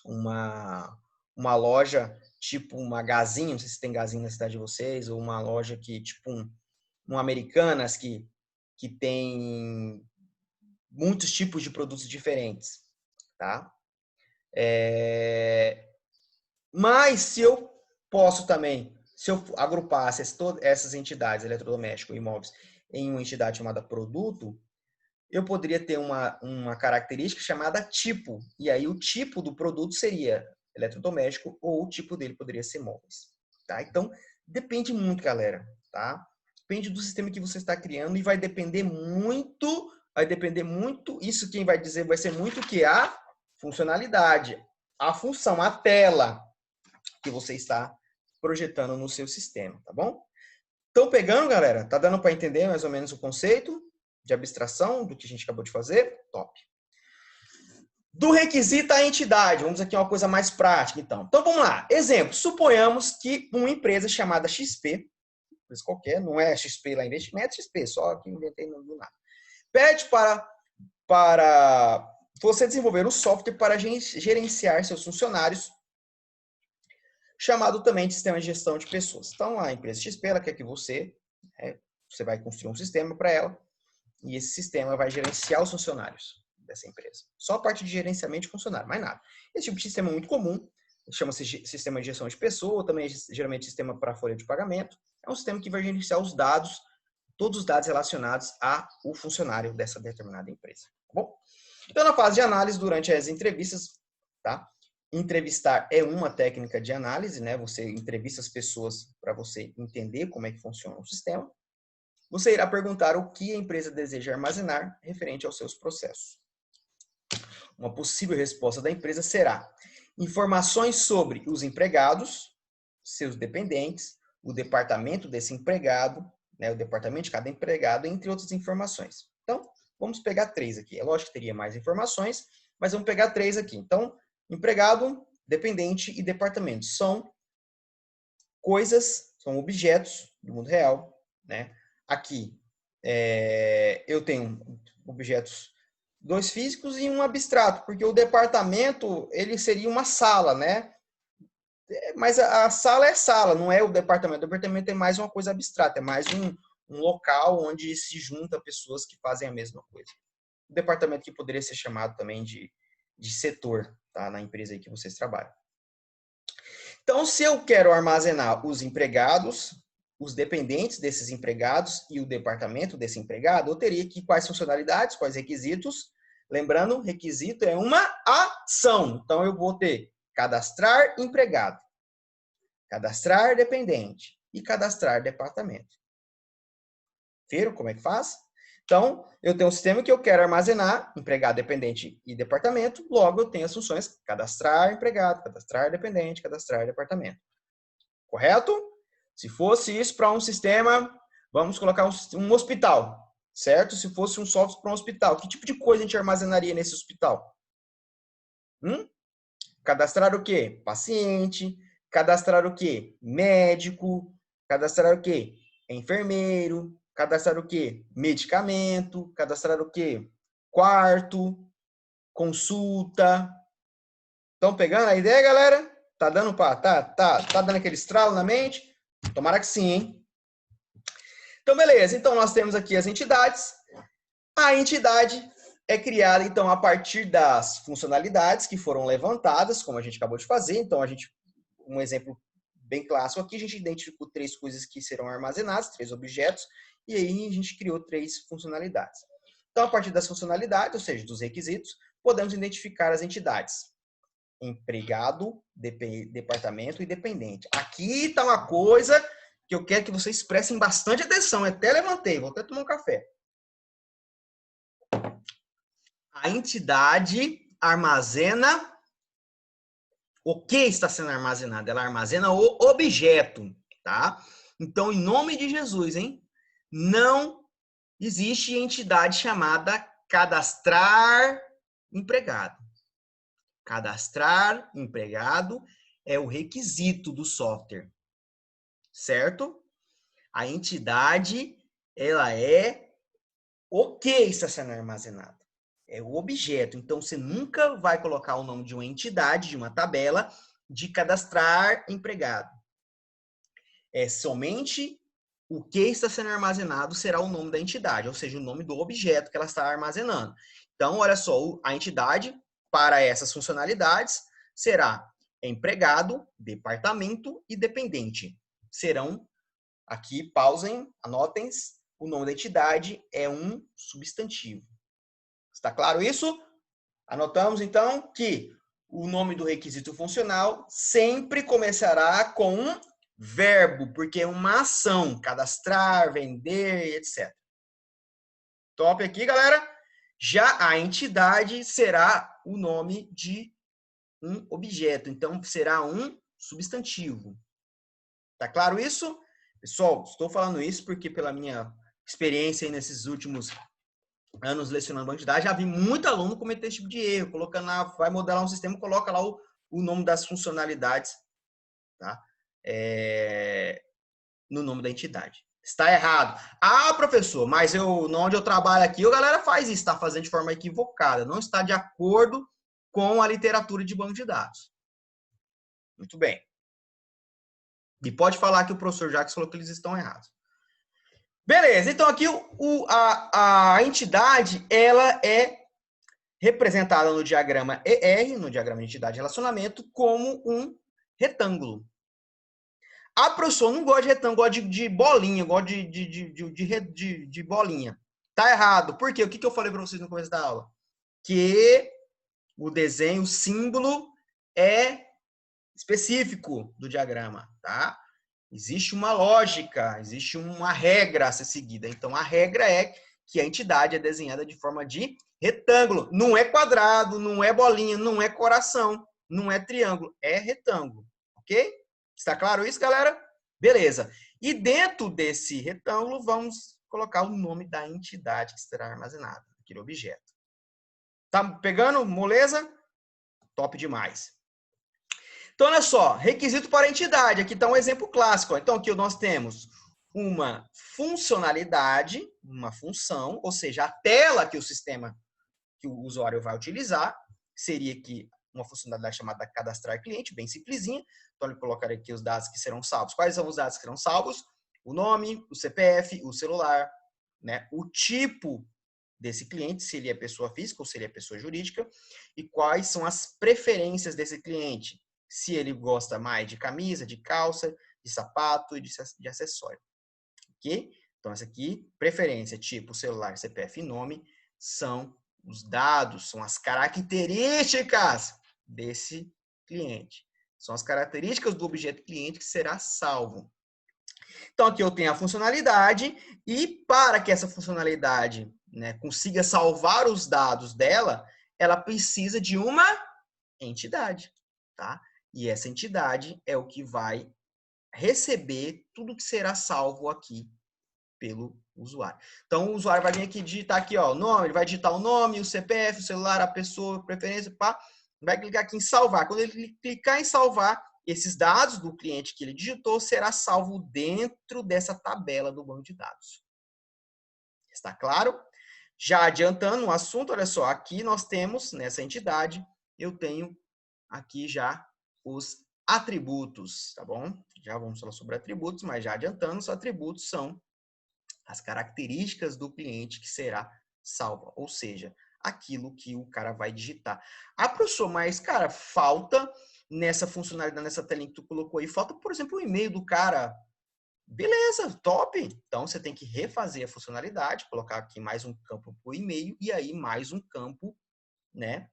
uma loja tipo uma Magazine, não sei se tem Magazine na cidade de vocês, ou uma loja que tipo um Americanas que tem muitos tipos de produtos diferentes, tá? Mas se eu posso também, se eu agrupasse todas essas entidades, eletrodoméstico e imóveis, em uma entidade chamada produto, eu poderia ter uma característica chamada tipo. E aí o tipo do produto seria eletrodoméstico ou o tipo dele poderia ser móveis. Tá? Então, depende muito, galera. Tá? Depende do sistema que você está criando e vai depender muito, isso quem vai dizer vai ser muito que a funcionalidade, a função, a tela que você está projetando no seu sistema, tá bom? Estão pegando, galera? Tá dando para entender mais ou menos o conceito de abstração do que a gente acabou de fazer? Top. Do requisito à entidade. Vamos aqui uma coisa mais prática, então. Então, vamos lá. Exemplo. Suponhamos que uma empresa chamada XP, empresa qualquer, não é XP lá investimento, é XP, só que inventei do nada. Pede para você desenvolver um software para gerenciar seus funcionários, chamado também de sistema de gestão de pessoas. Então, a empresa XP, ela quer que você vai construir um sistema para ela, e esse sistema vai gerenciar os funcionários dessa empresa. Só a parte de gerenciamento de funcionário, mais nada. Esse tipo de sistema é muito comum, chama-se sistema de gestão de pessoa, também geralmente sistema para folha de pagamento. É um sistema que vai gerenciar os dados, todos os dados relacionados ao funcionário dessa determinada empresa. Tá bom? Então, na fase de análise, durante as entrevistas, tá? Entrevistar é uma técnica de análise, né? Você entrevista as pessoas para você entender como é que funciona o sistema. Você irá perguntar o que a empresa deseja armazenar referente aos seus processos. Uma possível resposta da empresa será: informações sobre os empregados, seus dependentes, o departamento desse empregado, né, o departamento de cada empregado, entre outras informações. Então, vamos pegar 3 aqui. É lógico que teria mais informações, mas vamos pegar 3 aqui. Então, empregado, dependente e departamento são coisas, são objetos do mundo real, né? Aqui eu tenho objetos, 2 físicos e um abstrato, porque o departamento ele seria uma sala, né? Mas a sala é sala, não é o departamento. O departamento é mais uma coisa abstrata, é mais um local onde se junta pessoas que fazem a mesma coisa. O departamento que poderia ser chamado também de setor, tá? Na empresa aí que vocês trabalham. Então, se eu quero armazenar os empregados, os dependentes desses empregados e o departamento desse empregado, eu teria que quais funcionalidades, quais requisitos. Lembrando, requisito é uma ação. Então, eu vou ter cadastrar empregado, cadastrar dependente e cadastrar departamento. Viram como é que faz? Então, eu tenho um sistema que eu quero armazenar empregado, dependente e departamento, logo eu tenho as funções cadastrar empregado, cadastrar dependente, cadastrar departamento. Correto? Se fosse isso para um sistema, vamos colocar um hospital, certo? Se fosse um software para um hospital, que tipo de coisa a gente armazenaria nesse hospital? Cadastrar o quê? Paciente. Cadastrar o quê? Médico. Cadastrar o quê? Enfermeiro. Cadastrar o quê? Medicamento. Cadastrar o quê? Quarto. Consulta. Estão pegando a ideia, galera? Tá dando tá dando aquele estralo na mente? Tomara que sim, hein? Então, beleza. Então, nós temos aqui as entidades. A entidade é criada, então, a partir das funcionalidades que foram levantadas, como a gente acabou de fazer. Então, um exemplo bem clássico aqui, a gente identificou 3 coisas que serão armazenadas, 3 objetos, e aí a gente criou 3 funcionalidades. Então, a partir das funcionalidades, ou seja, dos requisitos, podemos identificar as entidades. Empregado, departamento e dependente. Aqui está uma coisa que eu quero que vocês prestem bastante atenção. Eu até levantei, vou até tomar um café. A entidade armazena o que está sendo armazenado? Ela armazena o objeto, tá? Então, em nome de Jesus, hein? Não existe entidade chamada cadastrar empregado. Cadastrar empregado é o requisito do software, certo? A entidade, ela é o que está sendo armazenado. É o objeto. Então, você nunca vai colocar o nome de uma entidade, de uma tabela, de cadastrar empregado. É somente o que está sendo armazenado será o nome da entidade, ou seja, o nome do objeto que ela está armazenando. Então, olha só, a entidade, para essas funcionalidades, será empregado, departamento e dependente. Serão, aqui, pausem, anotem, o nome da entidade é um substantivo. Está claro isso? Anotamos, então, que o nome do requisito funcional sempre começará com um verbo, porque é uma ação, cadastrar, vender, etc. Top aqui, galera? Já a entidade será o nome de um objeto, então será um substantivo. Tá claro isso? Pessoal, estou falando isso porque pela minha experiência aí nesses últimos anos lecionando banco de dados, já vi muito aluno cometer esse tipo de erro, colocando lá, vai modelar um sistema, coloca lá o nome das funcionalidades, tá? No nome da entidade. Está errado. Ah, professor, mas onde eu trabalho aqui, a galera faz isso, está fazendo de forma equivocada, não está de acordo com a literatura de banco de dados. Muito bem. E pode falar que o professor Jacques falou que eles estão errados. Beleza, então aqui a entidade, ela é representada no diagrama ER, no diagrama de entidade de relacionamento, como um retângulo. A professora não gosta de retângulo, gosta de bolinha, gosta de bolinha. Tá errado. Por quê? O que eu falei para vocês no começo da aula? Que o desenho, o símbolo é específico do diagrama, tá? Existe uma lógica, existe uma regra a ser seguida. Então, a regra é que a entidade é desenhada de forma de retângulo. Não é quadrado, não é bolinha, não é coração. não é triângulo, é retângulo, ok? Está claro isso, galera? Beleza. E dentro desse retângulo, vamos colocar o nome da entidade que será armazenada, aquele objeto. Tá pegando? Moleza? Top demais. Então, olha só, requisito para a entidade. Aqui está um exemplo clássico. Então, aqui nós temos uma funcionalidade, uma função, ou seja, a tela que o sistema, que o usuário vai utilizar, seria aqui uma funcionalidade chamada cadastrar cliente, bem simplesinha. Então, ele colocaria aqui os dados que serão salvos. Quais são os dados que serão salvos? O nome, o CPF, o celular, né? O tipo desse cliente, se ele é pessoa física ou se ele é pessoa jurídica, e quais são as preferências desse cliente. Se ele gosta mais de camisa, de calça, de sapato e de acessório. Ok? Então, essa aqui, preferência, tipo, celular, CPF e nome, são os dados, são as características desse cliente. São as características do objeto cliente que será salvo. Então, aqui eu tenho a funcionalidade e para que essa funcionalidade, né, consiga salvar os dados dela, ela precisa de uma entidade, tá? E essa entidade é o que vai receber tudo que será salvo aqui pelo usuário. Então, o usuário vai vir aqui digitar aqui, ó, o nome, ele vai digitar o nome, o CPF, o celular, a pessoa, preferência, pá, vai clicar aqui em salvar. Quando ele clicar em salvar, esses dados do cliente que ele digitou será salvo dentro dessa tabela do banco de dados. Está claro? Já adiantando o assunto, olha só, aqui nós temos, nessa entidade, eu tenho aqui já os atributos, tá bom? Já vamos falar sobre atributos, mas já adiantando, os atributos são as características do cliente que será salva, ou seja, aquilo que o cara vai digitar. Ah, professor, mas, cara, falta nessa funcionalidade, nessa telinha que tu colocou aí, falta, por exemplo, o e-mail do cara. Beleza, top! Então, você tem que refazer a funcionalidade, colocar aqui mais um campo para o e-mail e aí mais um campo, né?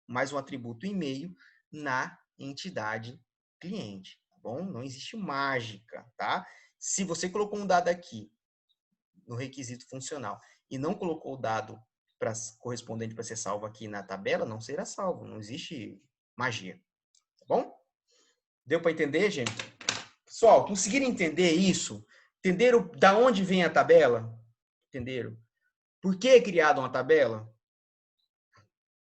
Mais um atributo e-mail na entidade cliente, tá bom? Não existe mágica, tá? Se você colocou um dado aqui no requisito funcional e não colocou o dado correspondente para ser salvo aqui na tabela, não será salvo. Não existe magia, tá bom? Deu para entender, gente? Pessoal, conseguiram entender isso? Entenderam da onde vem a tabela? Entenderam? Por que é criada uma tabela?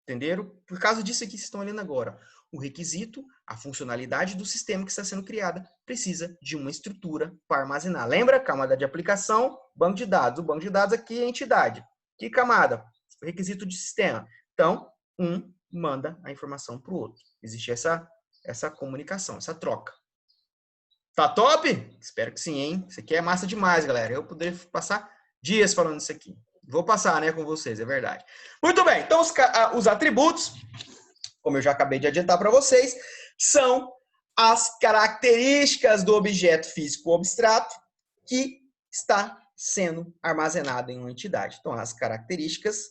Entenderam? Por causa disso aqui que vocês estão olhando agora. O requisito, a funcionalidade do sistema que está sendo criada, precisa de uma estrutura para armazenar. Lembra? Camada de aplicação, banco de dados. O banco de dados aqui é a entidade. Que camada? Requisito de sistema. Então, um manda a informação para o outro. Existe essa comunicação, essa troca. Tá top? Espero que sim, hein? Isso aqui é massa demais, galera. Eu poderia passar dias falando isso aqui. Vou passar, né, com vocês, é verdade. Muito bem, então os atributos, como eu já acabei de adiantar para vocês, são as características do objeto físico abstrato que está sendo armazenado em uma entidade. Então, as características,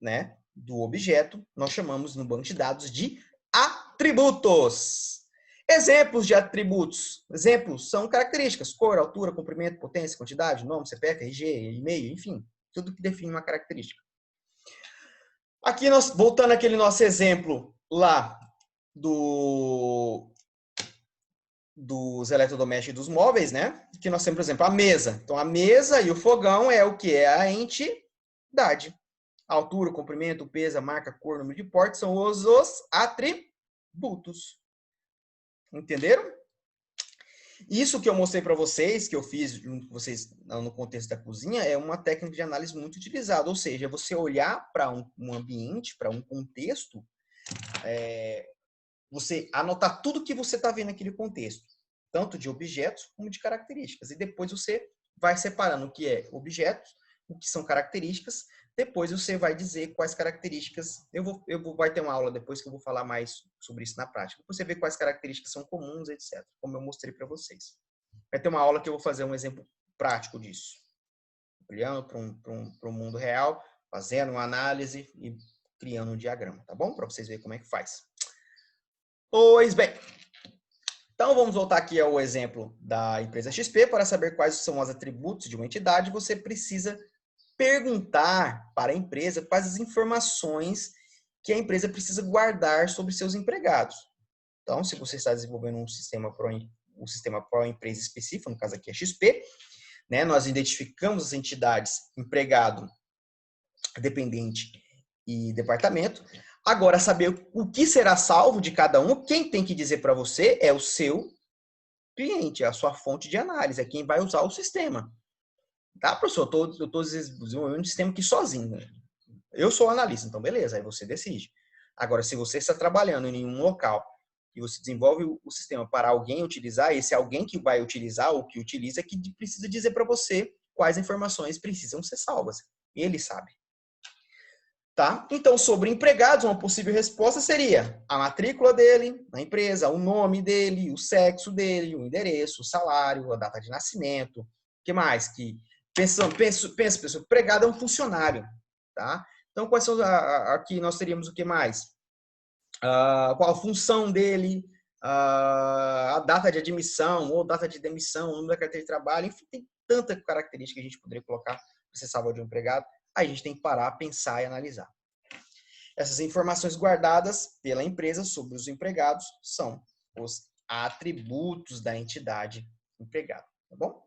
né, do objeto, nós chamamos no banco de dados de atributos. Exemplos de atributos. Exemplos são características, cor, altura, comprimento, potência, quantidade, nome, CPF, RG, e-mail, enfim, tudo que define uma característica. Aqui, nós voltando àquele nosso exemplo lá dos eletrodomésticos e dos móveis, né? Que nós temos, por exemplo, a mesa. Então, a mesa e o fogão é o que é a entidade. A altura, o comprimento, o peso, a marca, a cor, o número de porte são os atributos. Entenderam? Isso que eu mostrei para vocês, que eu fiz junto com vocês no contexto da cozinha, é uma técnica de análise muito utilizada. Ou seja, você olhar para um ambiente, para um contexto, você anotar tudo que você está vendo naquele contexto, tanto de objetos como de características. E depois você vai separando o que é objetos, o que são características. Depois você vai dizer quais características. Vai ter uma aula depois que eu vou falar mais sobre isso na prática. Você vê quais características são comuns, etc. Como eu mostrei para vocês. Vai ter uma aula que eu vou fazer um exemplo prático disso. Olhando para um mundo real, fazendo uma análise e criando um diagrama, tá bom? Para vocês verem como é que faz. Pois bem. Então, vamos voltar aqui ao exemplo da empresa XP. Para saber quais são os atributos de uma entidade, você precisa perguntar para a empresa quais as informações que a empresa precisa guardar sobre seus empregados. Então, se você está desenvolvendo um sistema para uma empresa específica, no caso aqui é XP, né, nós identificamos as entidades empregado, dependente e departamento. Agora, saber o que será salvo de cada um, quem tem que dizer para você é o seu cliente, é a sua fonte de análise, é quem vai usar o sistema. Tá, professor? Eu estou desenvolvendo um sistema aqui sozinho. Né? Eu sou analista, então beleza, aí você decide. Agora, se você está trabalhando em um local e você desenvolve o sistema para alguém utilizar, esse alguém que vai utilizar ou que utiliza que precisa dizer para você quais informações precisam ser salvas. Ele sabe. Tá? Então, sobre empregados, uma possível resposta seria a matrícula dele na empresa, o nome dele, o sexo dele, o endereço, o salário, a data de nascimento. O que mais? Pensa, pessoal, empregado é um funcionário. Tá? Então, quais são aqui nós teríamos o que mais? Qual a função dele, a data de admissão ou data de demissão, o número da carteira de trabalho, enfim, tem tanta característica que a gente poderia colocar para ser salvo de um empregado. Aí a gente tem que parar, pensar e analisar. Essas informações guardadas pela empresa sobre os empregados são os atributos da entidade empregada, tá bom?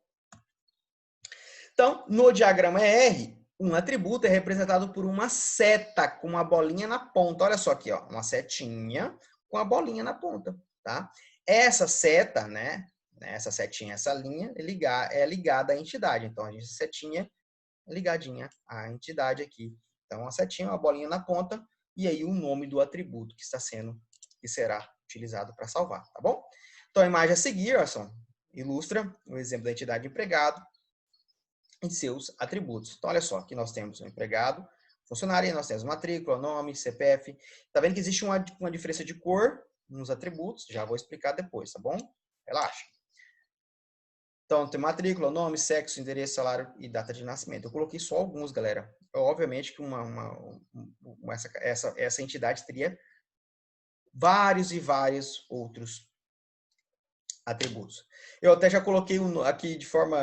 Então, no diagrama ER, um atributo é representado por uma seta com uma bolinha na ponta. Olha só aqui, ó, uma setinha com a bolinha na ponta, tá? Essa seta, né? Essa setinha, essa linha é ligada à entidade. Então, a setinha é ligadinha à entidade aqui. Então, a setinha, uma bolinha na ponta e aí o nome do atributo que será utilizado para salvar, tá bom? Então, a imagem a seguir, ó, ilustra o exemplo da entidade empregado em seus atributos. Então, olha só, aqui nós temos o empregado, funcionário, nós temos matrícula, nome, CPF. Tá vendo que existe uma diferença de cor nos atributos? Já vou explicar depois, tá bom? Relaxa. Então, tem matrícula, nome, sexo, endereço, salário e data de nascimento. Eu coloquei só alguns, galera. Obviamente que essa entidade teria vários e vários outros atributos. Eu até já coloquei aqui de forma,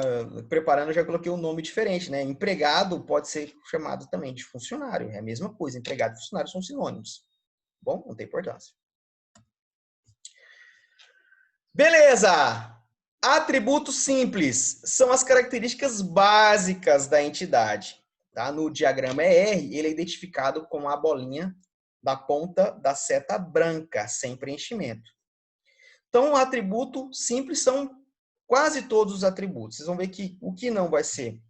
preparando, já coloquei um nome diferente, né? Empregado pode ser chamado também de funcionário. É a mesma coisa, empregado e funcionário são sinônimos. Bom, não tem importância. Beleza! Atributos simples são as características básicas da entidade. Tá? No diagrama ER, ele é identificado com a bolinha da ponta da seta branca, sem preenchimento. Então, o atributo simples são quase todos os atributos. Vocês vão ver que o que não vai ser,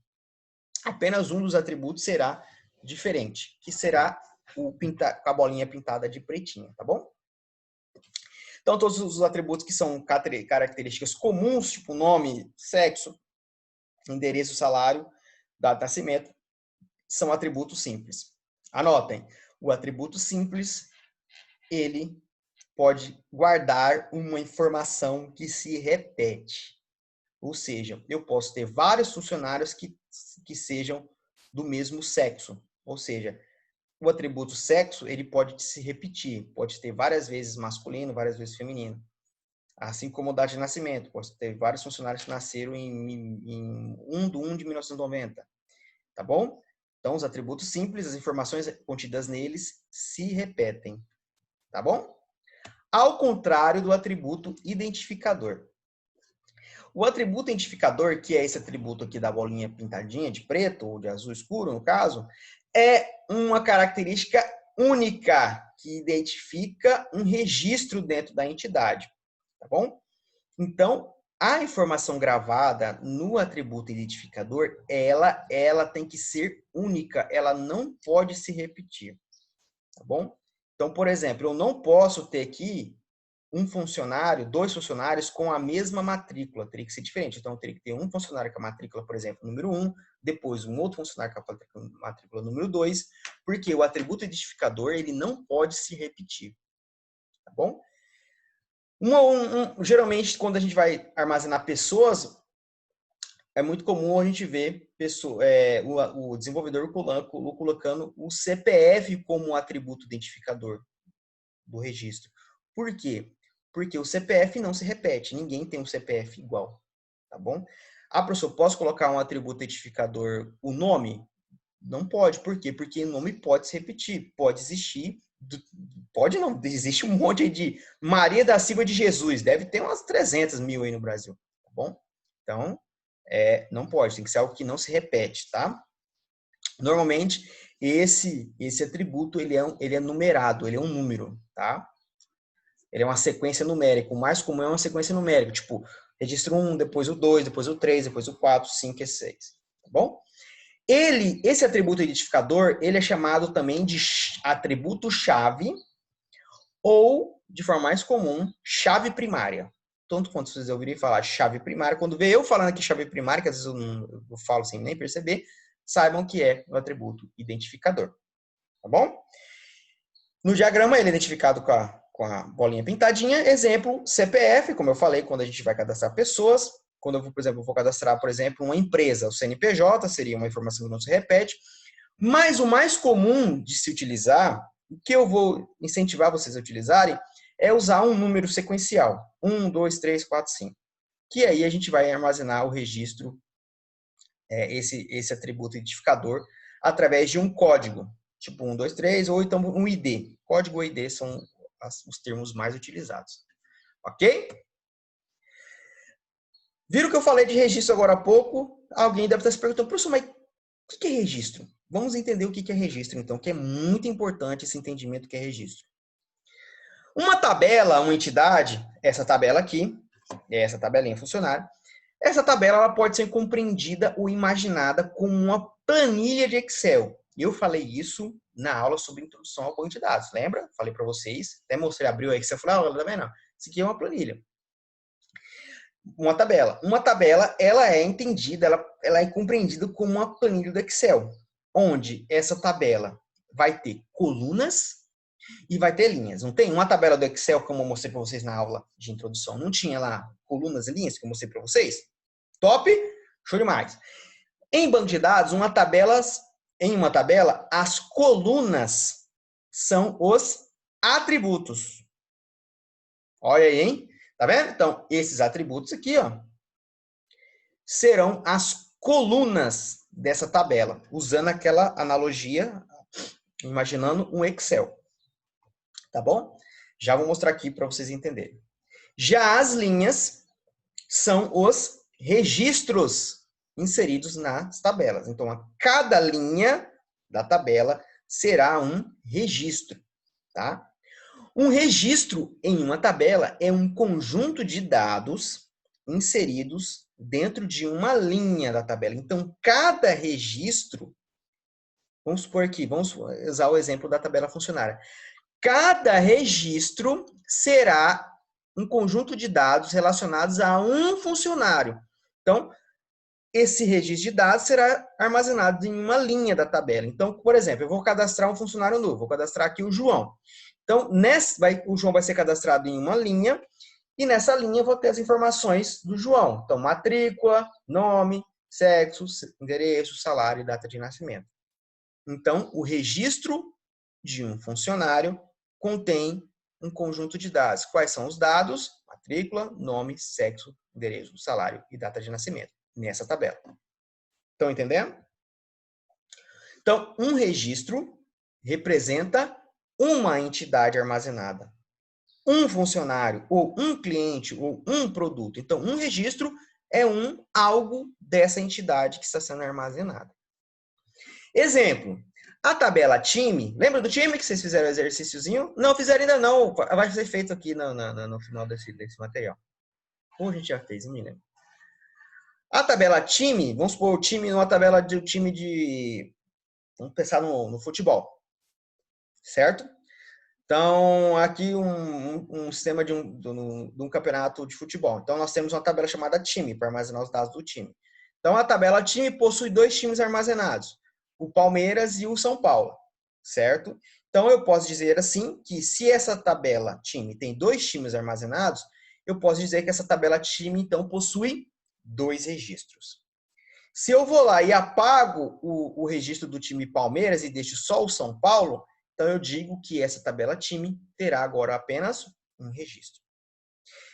apenas um dos atributos será diferente, que será com a bolinha pintada de pretinha, tá bom? Então, todos os atributos que são características comuns, tipo nome, sexo, endereço, salário, data de nascimento, são atributos simples. Anotem, o atributo simples, ele pode guardar uma informação que se repete. Ou seja, eu posso ter vários funcionários que sejam do mesmo sexo. Ou seja, o atributo sexo, ele pode se repetir. Pode ter várias vezes masculino, várias vezes feminino. Assim como data de nascimento. Pode ter vários funcionários que nasceram em 1/1 de 1990. Tá bom? Então, os atributos simples, as informações contidas neles se repetem. Tá bom? Ao contrário do atributo identificador. O atributo identificador, que é esse atributo aqui da bolinha pintadinha de preto ou de azul escuro, no caso, é uma característica única que identifica um registro dentro da entidade, tá bom? Então, a informação gravada no atributo identificador, ela tem que ser única, ela não pode se repetir, tá bom? Então, por exemplo, eu não posso ter aqui um funcionário, 2 funcionários com a mesma matrícula, teria que ser diferente. Então, eu teria que ter um funcionário com a matrícula, por exemplo, número 1, depois um outro funcionário com a matrícula número 2, porque o atributo identificador, ele não pode se repetir, tá bom? Geralmente, quando a gente vai armazenar pessoas, é muito comum a gente ver o desenvolvedor colocando o CPF como atributo identificador do registro. Por quê? Porque o CPF não se repete, ninguém tem um CPF igual, tá bom? Ah, professor, posso colocar um atributo identificador, o nome? Não pode, por quê? Porque o nome pode se repetir, pode existir Pode não, existe um monte aí de Maria da Silva de Jesus, deve ter umas 300 mil aí no Brasil, tá bom? Então, não pode, tem que ser algo que não se repete, tá? Normalmente, esse atributo, ele é numerado, ele é um número, tá? Ele é uma sequência numérica, o mais comum é uma sequência numérica, tipo, registro 1, depois o 2, depois o 3, depois o 4, 5 e 6, tá bom? Esse atributo identificador, ele é chamado também de atributo-chave ou, de forma mais comum, chave primária. Tanto quanto vocês ouvirem falar chave primária, quando vê eu falando aqui chave primária, que às vezes eu falo sem nem perceber, saibam que é o atributo identificador. Tá bom? No diagrama, ele é identificado com a bolinha pintadinha. Exemplo, CPF, como eu falei, quando a gente vai cadastrar pessoas. Quando eu, por exemplo, vou cadastrar, por exemplo, uma empresa, o CNPJ, seria uma informação que não se repete. Mas o mais comum de se utilizar, o que eu vou incentivar vocês a utilizarem, é usar um número sequencial. 1, 2, 3, 4, 5. Que aí a gente vai armazenar o registro, esse atributo identificador, através de um código. Tipo 1, 2, 3, ou então um ID. Código e ID são os termos mais utilizados. Ok? Viram que eu falei de registro agora há pouco? Alguém deve estar se perguntando, professor, mas o que é registro? Vamos entender o que é registro, então, que é muito importante esse entendimento do que é registro. Uma tabela, uma entidade, essa tabela aqui, essa tabelinha funcionária, essa tabela ela pode ser compreendida ou imaginada como uma planilha de Excel. Eu falei isso na aula sobre introdução ao banco de dados, lembra? Falei para vocês, até mostrei, abriu o Excel, falei, tá vendo? Isso aqui é uma planilha. Uma tabela. Uma tabela, ela é entendida, ela é compreendida como uma planilha do Excel, onde essa tabela vai ter colunas e vai ter linhas. Não tem uma tabela do Excel, como eu mostrei para vocês na aula de introdução, não tinha lá colunas e linhas que eu mostrei para vocês? Top? Show demais. Em banco de dados, em uma tabela, as colunas são os atributos. Olha aí, hein? Tá vendo? Então, esses atributos aqui, ó, serão as colunas dessa tabela, usando aquela analogia, imaginando um Excel. Tá bom? Já vou mostrar aqui para vocês entenderem. Já as linhas são os registros inseridos nas tabelas. Então, a cada linha da tabela será um registro, tá? Um registro em uma tabela é um conjunto de dados inseridos dentro de uma linha da tabela. Então, cada registro, vamos supor aqui, vamos usar o exemplo da tabela funcionária. Cada registro será um conjunto de dados relacionados a um funcionário. Então, esse registro de dados será armazenado em uma linha da tabela. Então, por exemplo, eu vou cadastrar um funcionário novo, vou cadastrar aqui o João. Então, o João vai ser cadastrado em uma linha, e nessa linha eu vou ter as informações do João. Então, matrícula, nome, sexo, endereço, salário e data de nascimento. Então, o registro de um funcionário contém um conjunto de dados. Quais são os dados? Matrícula, nome, sexo, endereço, salário e data de nascimento. Nessa tabela. Estão entendendo? Então, um registro representa uma entidade armazenada. Um funcionário, ou um cliente, ou um produto. Então, um registro é algo dessa entidade que está sendo armazenada. Exemplo, a tabela time, lembra do time que vocês fizeram o exercíciozinho? Não fizeram ainda não, vai ser feito aqui no final desse material. Ou a gente já fez, não me lembro. A tabela time, vamos supor o time numa tabela de time de... Vamos pensar no futebol, certo? Então, aqui um sistema de um campeonato de futebol. Então, nós temos uma tabela chamada time, para armazenar os dados do time. Então, a tabela time possui 2 times armazenados, o Palmeiras e o São Paulo, certo? Então, eu posso dizer assim, que se essa tabela time tem 2 times armazenados, eu posso dizer que essa tabela time, então, possui 2 registros. Se eu vou lá e apago o registro do time Palmeiras e deixo só o São Paulo, então eu digo que essa tabela time terá agora apenas um registro.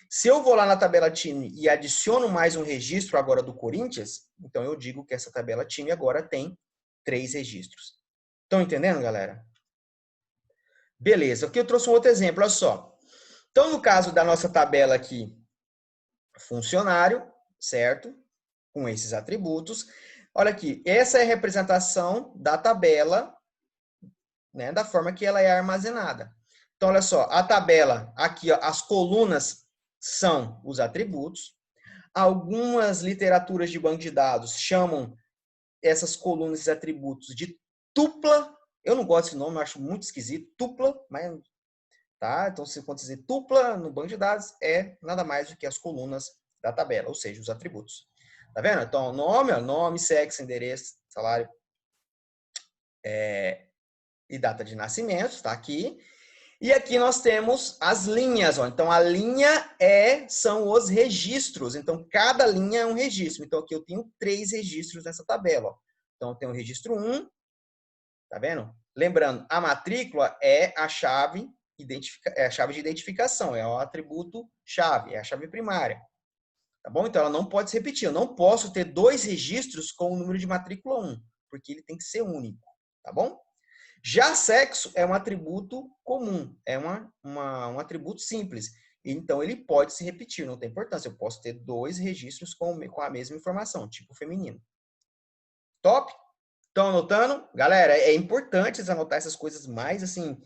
Se eu vou lá na tabela time e adiciono mais um registro agora do Corinthians, então eu digo que essa tabela time agora tem 3 registros. Estão entendendo, galera? Beleza, aqui eu trouxe um outro exemplo, olha só. Então, no caso da nossa tabela aqui, funcionário, certo? Com esses atributos. Olha aqui, essa é a representação da tabela, né, da forma que ela é armazenada. Então, olha só, a tabela, aqui, ó, as colunas são os atributos. Algumas literaturas de banco de dados chamam essas colunas e atributos de tupla. Eu não gosto desse nome, eu acho muito esquisito. Tupla, mas tá? Então, se for dizer tupla no banco de dados, é nada mais do que as colunas da tabela, ou seja, os atributos. Tá vendo? Então, nome, ó, nome, sexo, endereço, salário e data de nascimento, está aqui. E aqui nós temos as linhas, ó. Então a linha são os registros. Então cada linha é um registro. Então aqui eu tenho 3 registros nessa tabela, ó. Então eu tenho o registro 1, tá vendo? Lembrando, a matrícula é a chave de identificação, é o atributo chave, é a chave primária. Tá bom? Então ela não pode se repetir. Eu não posso ter 2 registros com o número de matrícula 1, porque ele tem que ser único, tá bom? Já sexo é um atributo comum, é um atributo simples. Então, ele pode se repetir, não tem importância. Eu posso ter 2 registros com a mesma informação, tipo feminino. Top? Estão anotando? Galera, é importante anotar essas coisas mais, assim,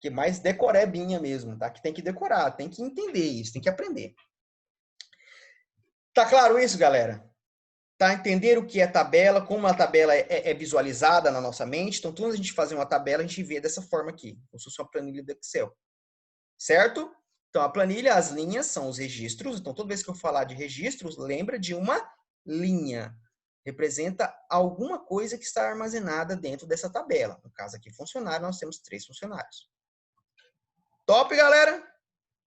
que mais decorebinha mesmo, tá? Que tem que decorar, tem que entender isso, tem que aprender. Tá claro isso, galera? Tá? Entender o que é tabela, como a tabela é visualizada na nossa mente. Então, quando a gente faz uma tabela, a gente vê dessa forma aqui, como se fosse uma planilha do Excel. Certo? Então, a planilha, as linhas são os registros. Então, toda vez que eu falar de registros, lembra de uma linha. Representa alguma coisa que está armazenada dentro dessa tabela. No caso aqui, funcionário, nós temos 3 funcionários. Top, galera?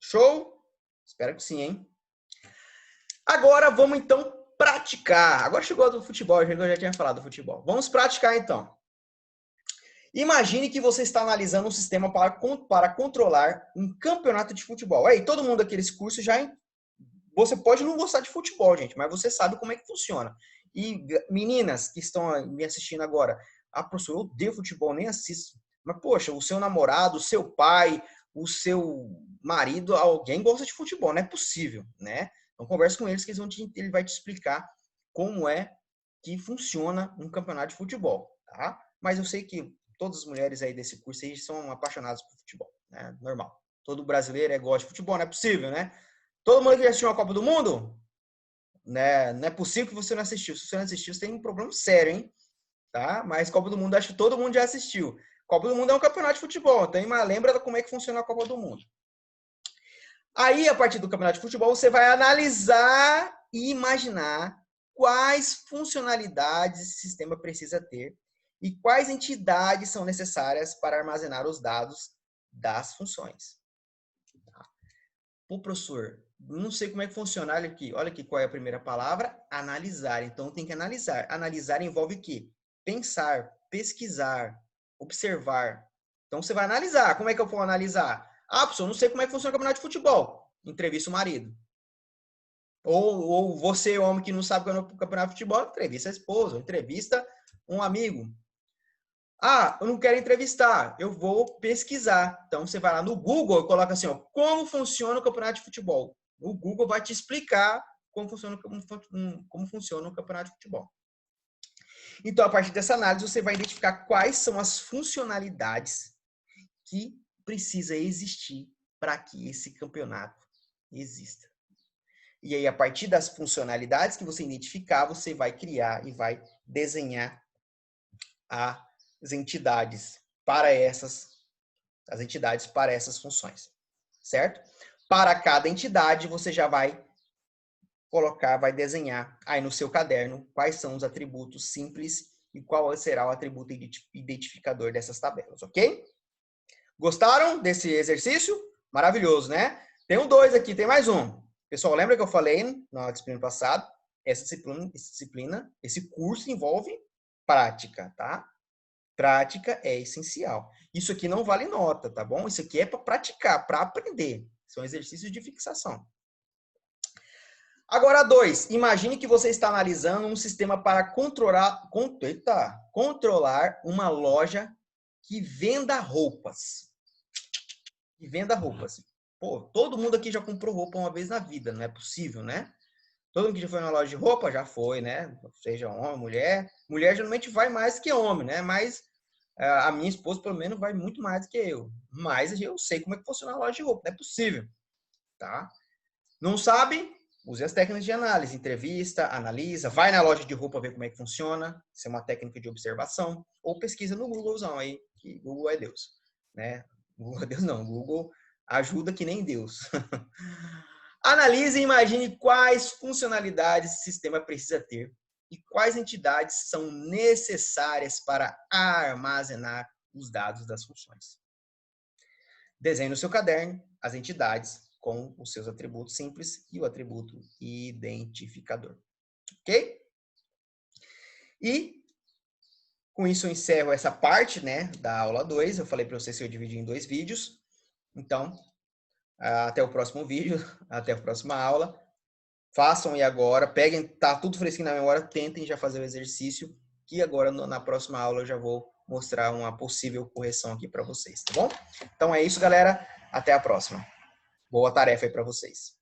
Show? Espero que sim, hein? Agora, vamos então praticar. Agora chegou do futebol, eu já tinha falado do futebol. Vamos praticar então. Imagine que você está analisando um sistema para controlar um campeonato de futebol. Aí, todo mundo aqui nesse curso já... Você pode não gostar de futebol, gente, mas você sabe como é que funciona. E meninas que estão me assistindo agora, professor, eu odeio futebol, nem assisto. Mas, poxa, o seu namorado, o seu pai, o seu marido, alguém gosta de futebol, não é possível, né? Então, converse com eles que ele vai te explicar como é que funciona um campeonato de futebol, tá? Mas eu sei que todas as mulheres aí desse curso aí são apaixonadas por futebol, né? Normal. Todo brasileiro gosta de futebol, não é possível, né? Todo mundo que já assistiu a Copa do Mundo? Né? Não é possível que você não assistiu. Se você não assistiu, você tem um problema sério, hein? Tá? Mas Copa do Mundo, acho que todo mundo já assistiu. Copa do Mundo é um campeonato de futebol, então lembra como é que funciona a Copa do Mundo. Aí, a partir do campeonato de futebol, você vai analisar e imaginar quais funcionalidades esse sistema precisa ter e quais entidades são necessárias para armazenar os dados das funções. Pô, professor, não sei como é que funciona. Olha aqui qual é a primeira palavra, analisar. Então, tem que analisar. Analisar envolve o quê? Pensar, pesquisar, observar. Então, você vai analisar. Como é que eu vou analisar? Professor, não sei como é que funciona o campeonato de futebol. Entrevista o marido. Ou você, homem que não sabe o que é o campeonato de futebol, entrevista a esposa, entrevista um amigo. Eu não quero entrevistar, eu vou pesquisar. Então, você vai lá no Google e coloca assim, ó, como funciona o campeonato de futebol. O Google vai te explicar como funciona o campeonato de futebol. Então, a partir dessa análise, você vai identificar quais são as funcionalidades que precisa existir para que esse campeonato exista. E aí, a partir das funcionalidades que você identificar, você vai criar e vai desenhar as entidades para essas funções, certo? Para cada entidade, você já vai vai desenhar aí no seu caderno quais são os atributos simples e qual será o atributo identificador dessas tabelas, ok? Gostaram desse exercício? Maravilhoso, né? Tem 2 aqui, tem mais um. Pessoal, lembra que eu falei na disciplina passada? Esse curso envolve prática, tá? Prática é essencial. Isso aqui não vale nota, tá bom? Isso aqui é para praticar, para aprender. São exercícios de fixação. Agora, 2. Imagine que você está analisando um sistema para controlar uma loja que venda roupas. e venda roupas. Pô, todo mundo aqui já comprou roupa uma vez na vida, não é possível, né? Todo mundo que já foi na loja de roupa já foi, né? Seja homem, mulher. Mulher geralmente vai mais que homem, né? Mas a minha esposa, pelo menos, vai muito mais do que eu. Mas eu sei como é que funciona a loja de roupa, não é possível, tá? Não sabe? Use as técnicas de análise, entrevista, analisa, vai na loja de roupa ver como é que funciona, isso é uma técnica de observação, ou pesquisa no Googlezão aí, que Google é Deus, né? Google é Deus não, Google ajuda que nem Deus. Analise e imagine quais funcionalidades o sistema precisa ter e quais entidades são necessárias para armazenar os dados das funções. Desenhe no seu caderno as entidades com os seus atributos simples e o atributo identificador. Ok? E com isso eu encerro essa parte, né, da aula 2. Eu falei para vocês que eu dividi em 2 vídeos. Então, até o próximo vídeo, até a próxima aula. Façam aí agora, peguem, tá tudo fresquinho na memória, tentem já fazer o exercício, que agora na próxima aula eu já vou mostrar uma possível correção aqui para vocês, tá bom? Então é isso, galera. Até a próxima. Boa tarefa aí para vocês.